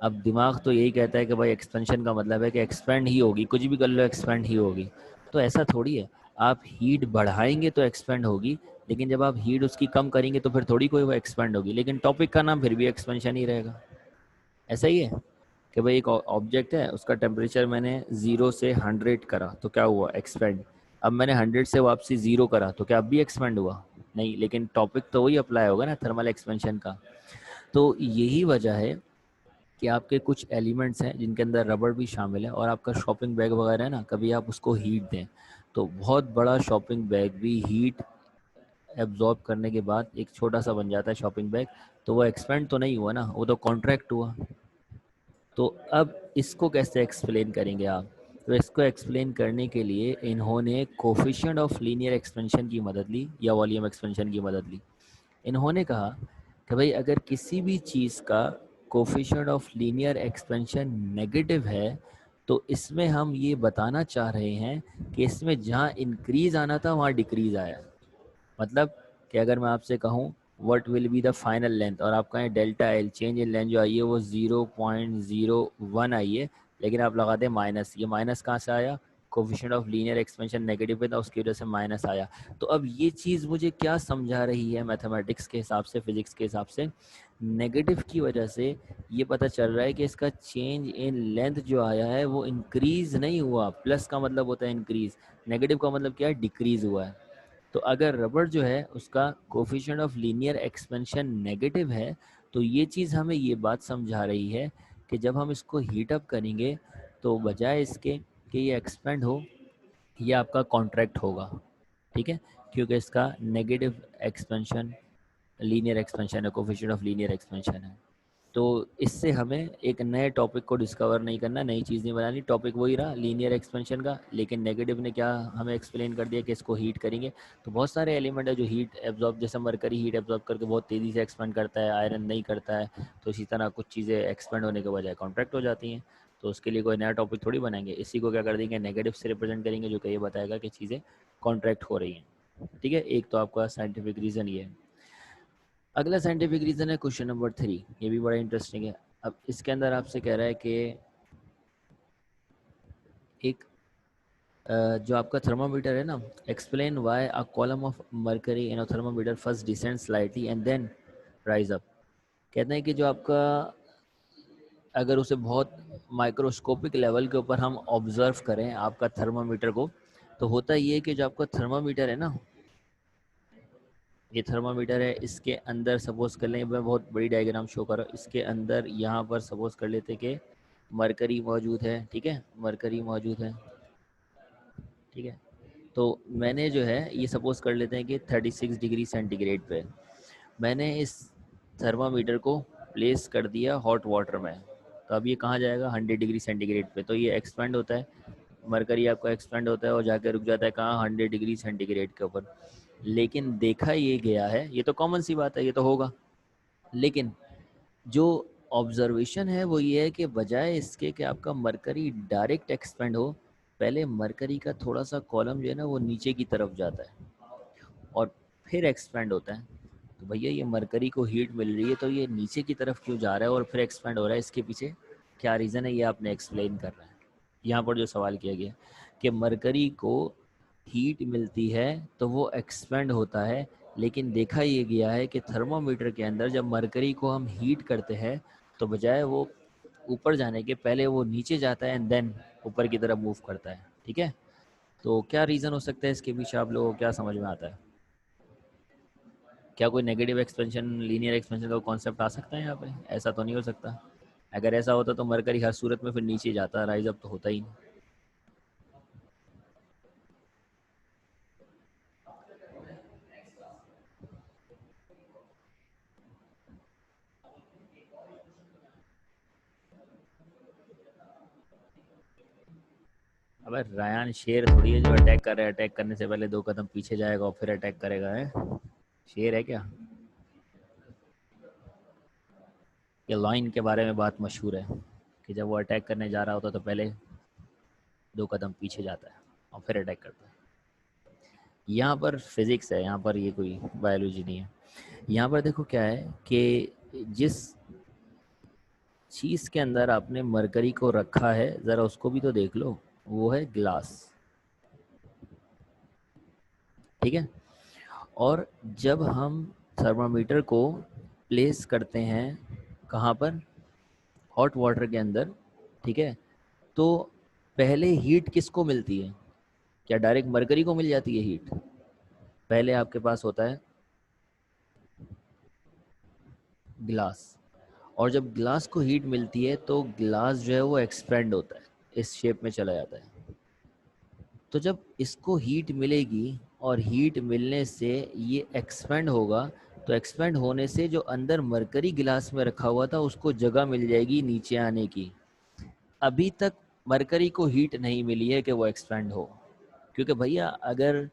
Speaker 1: अब दिमाग तो यही कहता है कि भाई एक्सपेंशन का मतलब है कि एक्सपेंड ही होगी, कुछ भी कर लो एक्सपेंड ही होगी। तो ऐसा थोड़ी है। आप हीट बढ़ाएंगे तो एक्सपेंड होगी, लेकिन जब आप हीट उसकी कम करेंगे तो फिर थोड़ी कोई वो एक्सपेंड होगी, लेकिन टॉपिक का नाम फिर भी एक्सपेंशन ही रहेगा। ऐसा ही है कि भाई एक ऑब्जेक्ट है, उसका टेम्परेचर मैंने 0 से 100 करा तो क्या हुआ, एक्सपेंड। अब मैंने 100 से वापसी 0 करा तो क्या अब भी एक्सपेंड हुआ, नहीं, लेकिन टॉपिक तो वही अप्लाई होगा ना, थर्मल एक्सपेंशन का। तो यही वजह है कि आपके कुछ एलिमेंट्स हैं जिनके अंदर रबड़ भी शामिल है, और आपका शॉपिंग बैग वगैरह है ना, कभी आप उसको हीट दें तो बहुत बड़ा शॉपिंग बैग भी हीट एब्जॉर्ब करने के बाद एक छोटा सा बन जाता है शॉपिंग बैग, तो वो एक्सपेंड तो नहीं हुआ ना, वो तो कॉन्ट्रैक्ट हुआ। तो अब इसको कैसे एक्सप्लेन करेंगे आप? तो इसको एक्सप्लेन करने के लिए इन्होंने कोफिशिएंट ऑफ लीनियर एक्सपेंशन की मदद ली या वॉल्यूम एक्सपेंशन की मदद ली। इन्होंने कहा कि भाई अगर किसी भी चीज़ का coefficient of linear expansion negative है तो इसमें हम ये बताना चाह रहे हैं कि इसमें जहाँ इंक्रीज आना था वहाँ डिक्रीज आया। मतलब कि अगर मैं आपसे कहूँ what will be the final length, और आप कहें delta L, change in length जो आई है वो 0.01 आई है, लेकिन आप लगा दें माइनस, ये माइनस कहाँ से आया, coefficient of linear expansion negative था उसकी वजह से माइनस आया। तो अब ये चीज़ मुझे क्या समझा रही है मैथमेटिक्स के हिसाब से, फिजिक्स के हिसाब से, नेगेटिव की वजह से ये पता चल रहा है कि इसका चेंज इन लेंथ जो आया है वो इंक्रीज नहीं हुआ, प्लस का मतलब होता है इंक्रीज, नेगेटिव का मतलब क्या है, डिक्रीज हुआ है। तो अगर रबड़ जो है उसका coefficient of linear expansion negative है तो ये चीज़ हमें ये बात समझा रही है कि जब हम इसको हीट अप करेंगे तो बजाय इसके कि ये एक्सपेंड हो, ये आपका कॉन्ट्रैक्ट होगा, ठीक है, क्योंकि इसका नेगेटिव एक्सपेंशन, लीनियर एक्सपेंशन है, कोफिशिएंट ऑफ लीनियर एक्सपेंशन है। तो इससे हमें एक नए टॉपिक को डिस्कवर नहीं करना, नई चीज़ नहीं बनानी, टॉपिक वही रहा लीनियर एक्सपेंशन का, लेकिन नेगेटिव ने क्या हमें एक्सप्लेन कर दिया कि इसको हीट करेंगे तो बहुत सारे एलिमेंट है जो हीट एब्जॉर्ब, जैसे मरकरी हीट एब्जॉर्ब करके बहुत तेज़ी से एक्सपेंड करता है, आयरन नहीं करता है, तो इसी तरह कुछ चीज़ें एक्सपेंड होने के बजाय कॉन्ट्रैक्ट हो जाती हैं। तो उसके लिए कोई नया टॉपिक थोड़ी बनाएंगे, इसी को क्या कर देंगे, नेगेटिव से रिप्रेजेंट करेंगे, जो कि ये बताएगा कि चीज़ें कॉन्ट्रैक्ट हो रही हैं। ठीक है, एक तो आपका साइंटिफिक रीज़न ये है। अगला साइंटिफिक रीज़न है क्वेश्चन नंबर 3, ये भी बड़ा इंटरेस्टिंग है। अब इसके अंदर आपसे कह रहा है कि एक जो आपका थर्मामीटर है ना, explain why a column of mercury in a thermometer first descend slightly and then rise up. कहते हैं कि जो आपका, अगर उसे बहुत माइक्रोस्कोपिक लेवल के ऊपर हम ऑब्जर्व करें आपका थर्मामीटर को, तो होता ये है कि जो आपका थर्मामीटर है ना, ये थर्मामीटर है, इसके अंदर सपोज कर लें, मैं बहुत बड़ी डायग्राम शो कर रहा हूँ, इसके अंदर यहाँ पर सपोज कर लेते कि मरकरी मौजूद है, ठीक है, मरकरी मौजूद है, ठीक है। तो मैंने जो है ये सपोज कर लेते हैं कि 36 डिग्री सेंटीग्रेड पे मैंने इस थर्मामीटर को प्लेस कर दिया हॉट वाटर में, तो अब ये कहाँ जाएगा, 100 डिग्री सेंटीग्रेड पे, तो ये एक्सपेंड होता है, मरकरी आपका एक्सपेंड होता है और जाकर रुक जाता है कहाँ, 100 डिग्री सेंटीग्रेड के ऊपर। लेकिन देखा ये गया है, ये तो कॉमन सी बात है, ये तो होगा, लेकिन जो ऑब्जर्वेशन है वो ये है कि बजाय इसके कि आपका मरकरी डायरेक्ट एक्सपेंड हो, पहले मरकरी का थोड़ा सा कॉलम जो है ना वो नीचे की तरफ जाता है और फिर एक्सपेंड होता है। तो भैया ये मरकरी को हीट मिल रही है तो ये नीचे की तरफ क्यों जा रहा है और फिर एक्सपेंड हो रहा है, इसके पीछे क्या रीज़न है, ये आपने एक्सप्लेन कर रहा है। यहाँ पर जो सवाल किया गया कि मरकरी को हीट मिलती है तो वो एक्सपेंड होता है, लेकिन देखा ये गया है कि थर्मोमीटर के अंदर जब मरकरी को हम हीट करते हैं तो बजाय वो ऊपर जाने के पहले वो नीचे जाता है एंड देन ऊपर की तरफ मूव करता है, ठीक है। तो क्या रीज़न हो सकता है इसके पीछे, आप लोगों को क्या समझ में आता है? क्या कोई नेगेटिव एक्सपेंशन लीनियर एक्सपेंशन का कॉन्सेप्ट आ सकता है यहाँ पे? ऐसा तो नहीं हो सकता, अगर ऐसा होता तो मरकरी हर सूरत में फिर नीचे जाता, राइज अप तो होता ही नहीं। अबे रायान शेर थोड़ी है जो अटैक कर रहा है, अटैक करने से पहले 2 कदम पीछे जाएगा और फिर अटैक करेगा, है शेर है क्या? ये लाइन के बारे में बात मशहूर है कि जब वो अटैक करने जा रहा होता तो पहले 2 कदम पीछे जाता है और फिर अटैक करता है। यहाँ पर फिजिक्स है, यहाँ पर ये कोई बायोलॉजी नहीं है। यहाँ पर देखो क्या है कि जिस चीज़ के अंदर आपने मरकरी को रखा है ज़रा उसको भी तो देख लो, वो है ग्लास। ठीक है। और जब हम थर्मामीटर को प्लेस करते हैं कहाँ पर, हॉट वाटर के अंदर, ठीक है, तो पहले हीट किसको मिलती है? क्या डायरेक्ट मरकरी को मिल जाती है हीट? पहले आपके पास होता है ग्लास, और जब ग्लास को हीट मिलती है तो ग्लास जो है वो एक्सपेंड होता है, इस शेप में चला जाता है। तो जब इसको हीट मिलेगी और हीट मिलने से ये एक्सपेंड होगा, तो एक्सपेंड होने से जो अंदर मरकरी गिलास में रखा हुआ था उसको जगह मिल जाएगी नीचे आने की। अभी तक मरकरी को हीट नहीं मिली है कि वो एक्सपेंड हो, क्योंकि भैया अगर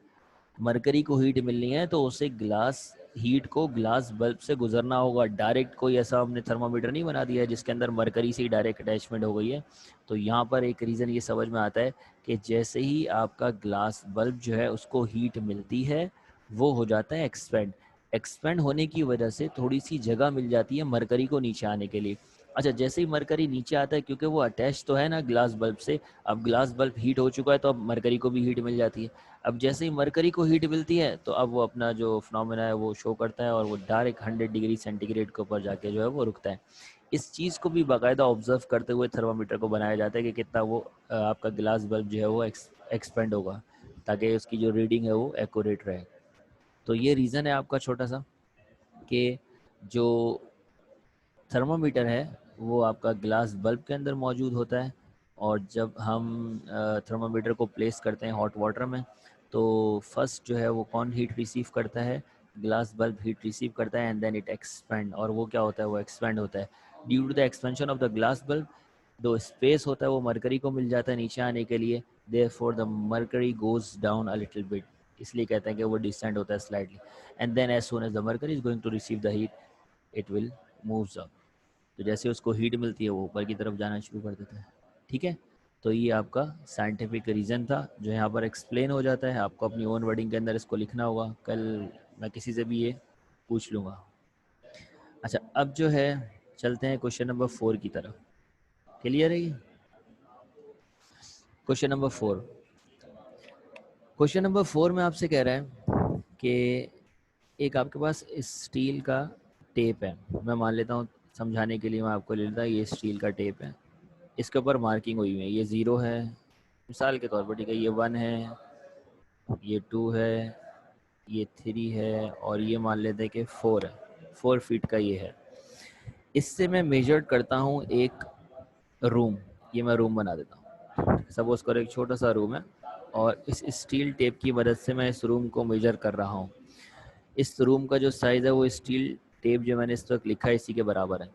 Speaker 1: मरकरी को हीट मिलनी है तो उसे ग्लास हीट को ग्लास बल्ब से गुजरना होगा। डायरेक्ट कोई ऐसा हमने थर्मामीटर नहीं बना दिया है जिसके अंदर मरकरी से ही डायरेक्ट अटैचमेंट हो गई है। तो यहाँ पर एक रीज़न ये समझ में आता है कि जैसे ही आपका ग्लास बल्ब जो है उसको हीट मिलती है वो हो जाता है एक्सपेंड। एक्सपेंड होने की वजह से थोड़ी सी जगह मिल जाती है मरकरी को नीचे आने के लिए। अच्छा, जैसे ही मरकरी नीचे आता है, क्योंकि वो अटैच तो है ना ग्लास बल्ब से, अब ग्लास बल्ब हीट हो चुका है तो अब मरकरी को भी हीट मिल जाती है। अब जैसे ही मरकरी को हीट मिलती है तो अब वो अपना जो फिनोमेना है वो शो करता है और वो डायरेक्ट 100 डिग्री सेंटीग्रेड के ऊपर जाके जो है वो रुकता है। इस चीज़ को भी बाकायदा ऑब्जर्व करते हुए थर्मामीटर को बनाया जाता है कि कितना वो आपका ग्लास बल्ब जो है वो एक्सपेंड होगा, ताकि उसकी जो रीडिंग है वो एक्यूरेट रहे। तो ये रीज़न है आपका छोटा सा कि जो थर्मामीटर है वो आपका ग्लास बल्ब के अंदर मौजूद होता है, और जब हम थर्मामीटर को प्लेस करते हैं हॉट वाटर में तो फर्स्ट जो है वो कौन हीट रिसीव करता है? ग्लास बल्ब हीट रिसीव करता है एंड देन इट एक्सपेंड। और वो क्या होता है? वो एक्सपेंड होता है due to the expansion of the glass bulb. दो स्पेस होता है वो मरकरी को मिल जाता है नीचे आने के लिए, therefore the mercury goes down a little bit, इसलिए कहते हैं कि वो डिसेंड होता है slightly. And then as soon as the mercury is going to receive the heat it will moves up. तो जैसे उसको हीट मिलती है वो ऊपर की तरफ जाना शुरू कर देता है। ठीक है, तो ये आपका साइंटिफिक रीज़न था जो यहाँ पर एक्सप्लेन हो जाता है। आपको अपनी ओन वर्डिंग के अंदर इसको लिखना होगा, कल मैं किसी से भी ये पूछ लूँगा। अच्छा, अब जो है चलते हैं क्वेश्चन नंबर 4 की तरफ। क्लियर है ये? क्वेश्चन नंबर 4, क्वेश्चन नंबर 4 में आपसे कह रहा है कि एक आपके पास स्टील का टेप है। मैं मान लेता हूँ समझाने के लिए, मैं आपको ले लेता हूँ ये स्टील का टेप है, इसके ऊपर मार्किंग हुई हुई है, ये 0 है मिसाल के तौर पर, ठीक है, ये 1 है, ये 2 है, ये 3 है, और ये मान लेते हैं कि 4 है, 4 फीट का ये है। इससे मैं मेजर करता हूँ एक रूम, ये मैं रूम बना देता हूँ, सपोज करो एक छोटा सा रूम है, और इस स्टील टेप की मदद से मैं इस रूम को मेजर कर रहा हूँ। इस रूम का जो साइज़ है वो स्टील टेप जो मैंने इस वक्त लिखा है इसी के बराबर है।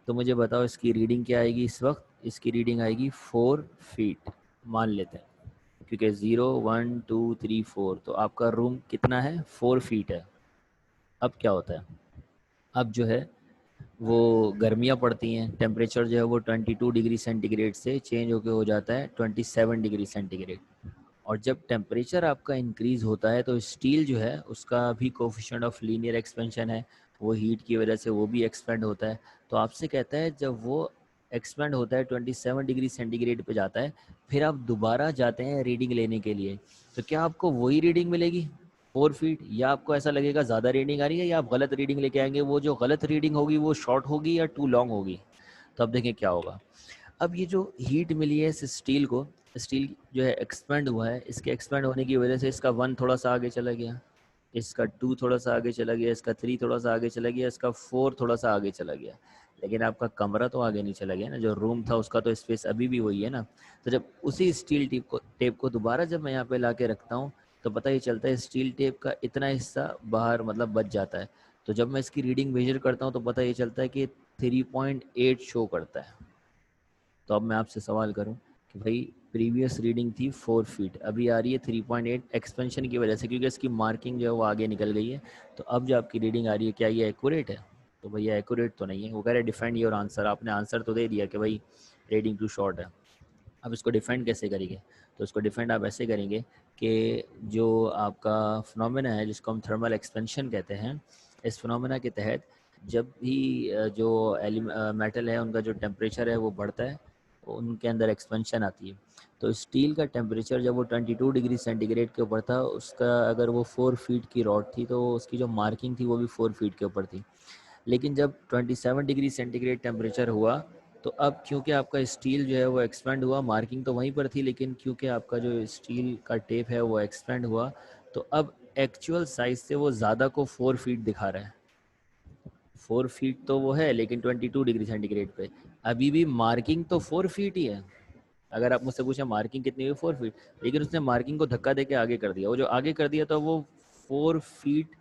Speaker 1: तो मुझे बताओ इसकी रीडिंग क्या आएगी? इस वक्त इसकी रीडिंग आएगी 4 फीट मान लेते हैं, क्योंकि 0 1 2 3 4, तो आपका रूम कितना है? 4 फीट है। अब क्या होता है? अब जो है वो गर्मियाँ पड़ती हैं, टेम्परेचर जो है वो 22 डिग्री सेंटीग्रेड से चेंज होकर हो जाता है 27 डिग्री सेंटीग्रेड। और जब टेम्परेचर आपका इंक्रीज़ होता है तो स्टील जो है उसका भी कोफिशिएंट ऑफ लीनियर एक्सपेंशन है, वो हीट की वजह से वो भी एक्सपेंड होता है। तो आपसे कहता है जब वो एक्सपेंड होता है 27 डिग्री सेंटीग्रेड पे जाता है, फिर आप दोबारा जाते हैं रीडिंग लेने के लिए, तो क्या आपको वही रीडिंग मिलेगी 4 फीट, या आपको ऐसा लगेगा ज़्यादा रीडिंग आ रही है, या आप गलत रीडिंग लेके आएंगे? वो जो गलत रीडिंग होगी वो शॉर्ट होगी या टू लॉन्ग होगी? तो अब देखें क्या होगा। अब ये जो हीट मिली है इस स्टील को, स्टील जो है एक्सपेंड हुआ है, इसके एक्सपेंड होने की वजह से इसका 1 थोड़ा सा आगे चला गया, इसका 2 थोड़ा सा आगे चला गया, इसका 3 थोड़ा सा आगे चला गया, इसका 4 थोड़ा सा आगे चला गया। लेकिन आपका कमरा तो आगे नहीं चला गया ना, जो रूम था उसका तो स्पेस अभी भी वही है ना। तो जब उसी स्टील टेप को दोबारा जब मैं यहाँ पे ला के रखता हूँ तो पता ये चलता है स्टील टेप का इतना हिस्सा बाहर मतलब बच जाता है। तो जब मैं इसकी रीडिंग मेजर करता हूँ तो पता ये चलता है कि 3.8 शो करता है। तो अब मैं आपसे सवाल करूं कि भाई प्रीवियस रीडिंग थी 4 फीट, अभी आ रही है 3.8 एक्सपेंशन की वजह से, क्योंकि इसकी मार्किंग जो है वो आगे निकल गई है। तो अब जो आपकी रीडिंग आ रही है क्या ये एक्यूरेट है? तो भैया एक्यूरेट तो नहीं है। वो कह रहे डिफेंड योर आंसर, आपने आंसर तो दे दिया कि भाई रीडिंग टू शॉर्ट है। अब इसको डिफेंड कैसे करेंगे? तो इसको डिफेंड आप ऐसे करेंगे कि जो आपका फिनोमेना है जिसको हम थर्मल एक्सपेंशन कहते हैं, इस फिनोमेना के तहत जब भी जो मेटल है उनका जो टेम्परेचर है वो बढ़ता है, उनके अंदर एक्सपेंशन आती है। तो स्टील का टेम्परेचर जब वो 22 डिग्री सेंटीग्रेड के ऊपर था, उसका अगर वो 4 फीट की रॉड थी तो उसकी जो मार्किंग थी वो भी 4 फीट के ऊपर थी। लेकिन जब 27 डिग्री सेंटीग्रेड टेम्परेचर हुआ तो अब क्योंकि आपका स्टील जो है वो एक्सपेंड हुआ, मार्किंग तो वहीं पर थी लेकिन क्योंकि आपका जो स्टील का टेप है वो एक्सपेंड हुआ, तो अब एक्चुअल साइज से वो ज़्यादा को 4 फीट दिखा रहा है। 4 फीट तो वो है लेकिन 22 डिग्री सेंटीग्रेड पे अभी भी मार्किंग तो 4 फीट ही है। अगर आप मुझसे पूछें मार्किंग कितनी हुई, 4 फीट, लेकिन उसने मार्किंग को धक्का देके आगे कर दिया। वो जो आगे कर दिया तो वो 4 फीट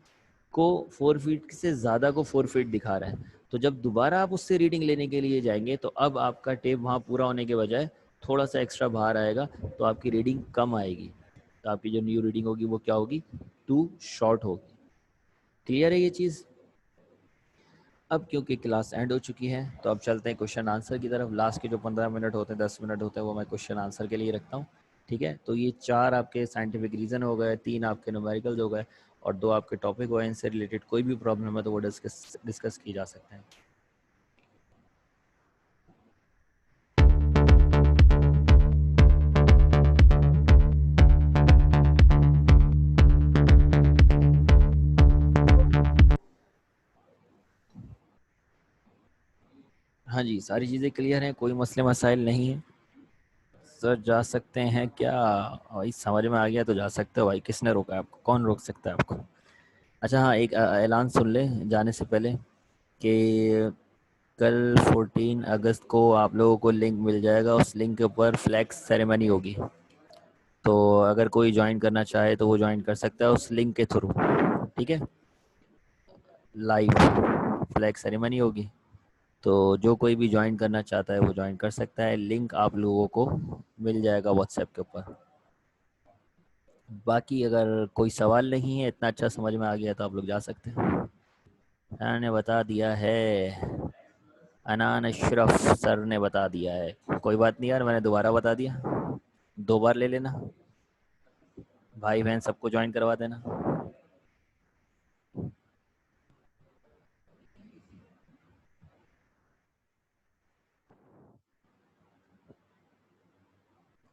Speaker 1: को 4 फीट से ज़्यादा को 4 फीट दिखा रहा है। तो जब दोबारा आप उससे रीडिंग लेने के लिए जाएंगे तो अब आपका टेप वहाँ पूरा होने के बजाय थोड़ा सा एक्स्ट्रा बाहर आएगा, तो आपकी रीडिंग कम आएगी। तो आपकी जो न्यू रीडिंग होगी वो क्या होगी, टू शॉर्ट होगी। क्लियर है ये चीज़? अब क्योंकि क्लास एंड हो चुकी है तो अब चलते हैं क्वेश्चन आंसर की तरफ। लास्ट के जो 15 मिनट होते हैं, 10 मिनट होते हैं, वो मैं क्वेश्चन आंसर के लिए रखता हूँ। ठीक है, तो ये 4 आपके साइंटिफिक रीज़न हो गए, 3 आपके न्यूमेरिकल्स हो गए और 2 आपके टॉपिक हो गए। इनसे रिलेटेड कोई भी प्रॉब्लम है तो वो डिस्कस की जा सकते हैं। हाँ जी, सारी चीज़ें क्लियर हैं, कोई मसले मसाइल नहीं है। सर जा सकते हैं क्या? भाई समझ में आ गया तो जा सकते हो भाई, किसने रोका है आपको, कौन रोक सकता है आपको? अच्छा हाँ, एक ऐलान सुन ले जाने से पहले कि कल 14 अगस्त को आप लोगों को लिंक मिल जाएगा, उस लिंक के ऊपर फ्लैक्स सेरेमनी होगी। तो अगर कोई ज्वाइन करना चाहे तो वो ज्वाइन कर सकता है उस लिंक के थ्रू। ठीक है, लाइव फ्लैग सेरेमनी होगी, तो जो कोई भी ज्वाइन करना चाहता है वो ज्वाइन कर सकता है। लिंक आप लोगों को मिल जाएगा व्हाट्सएप के ऊपर। बाकी अगर कोई सवाल नहीं है, इतना अच्छा समझ में आ गया तो आप लोग जा सकते हैं। मैंने बता दिया है, अनान अशरफ सर ने बता दिया है। कोई बात नहीं यार, मैंने दोबारा बता दिया, 2 बार ले लेना। भाई बहन सबको ज्वाइन करवा देना।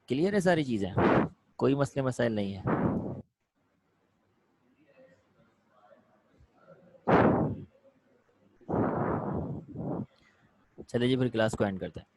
Speaker 1: क्लियर है सारी चीज़ें, कोई मसले मसाइल नहीं है। चलिए जी, फिर क्लास को एंड करते हैं।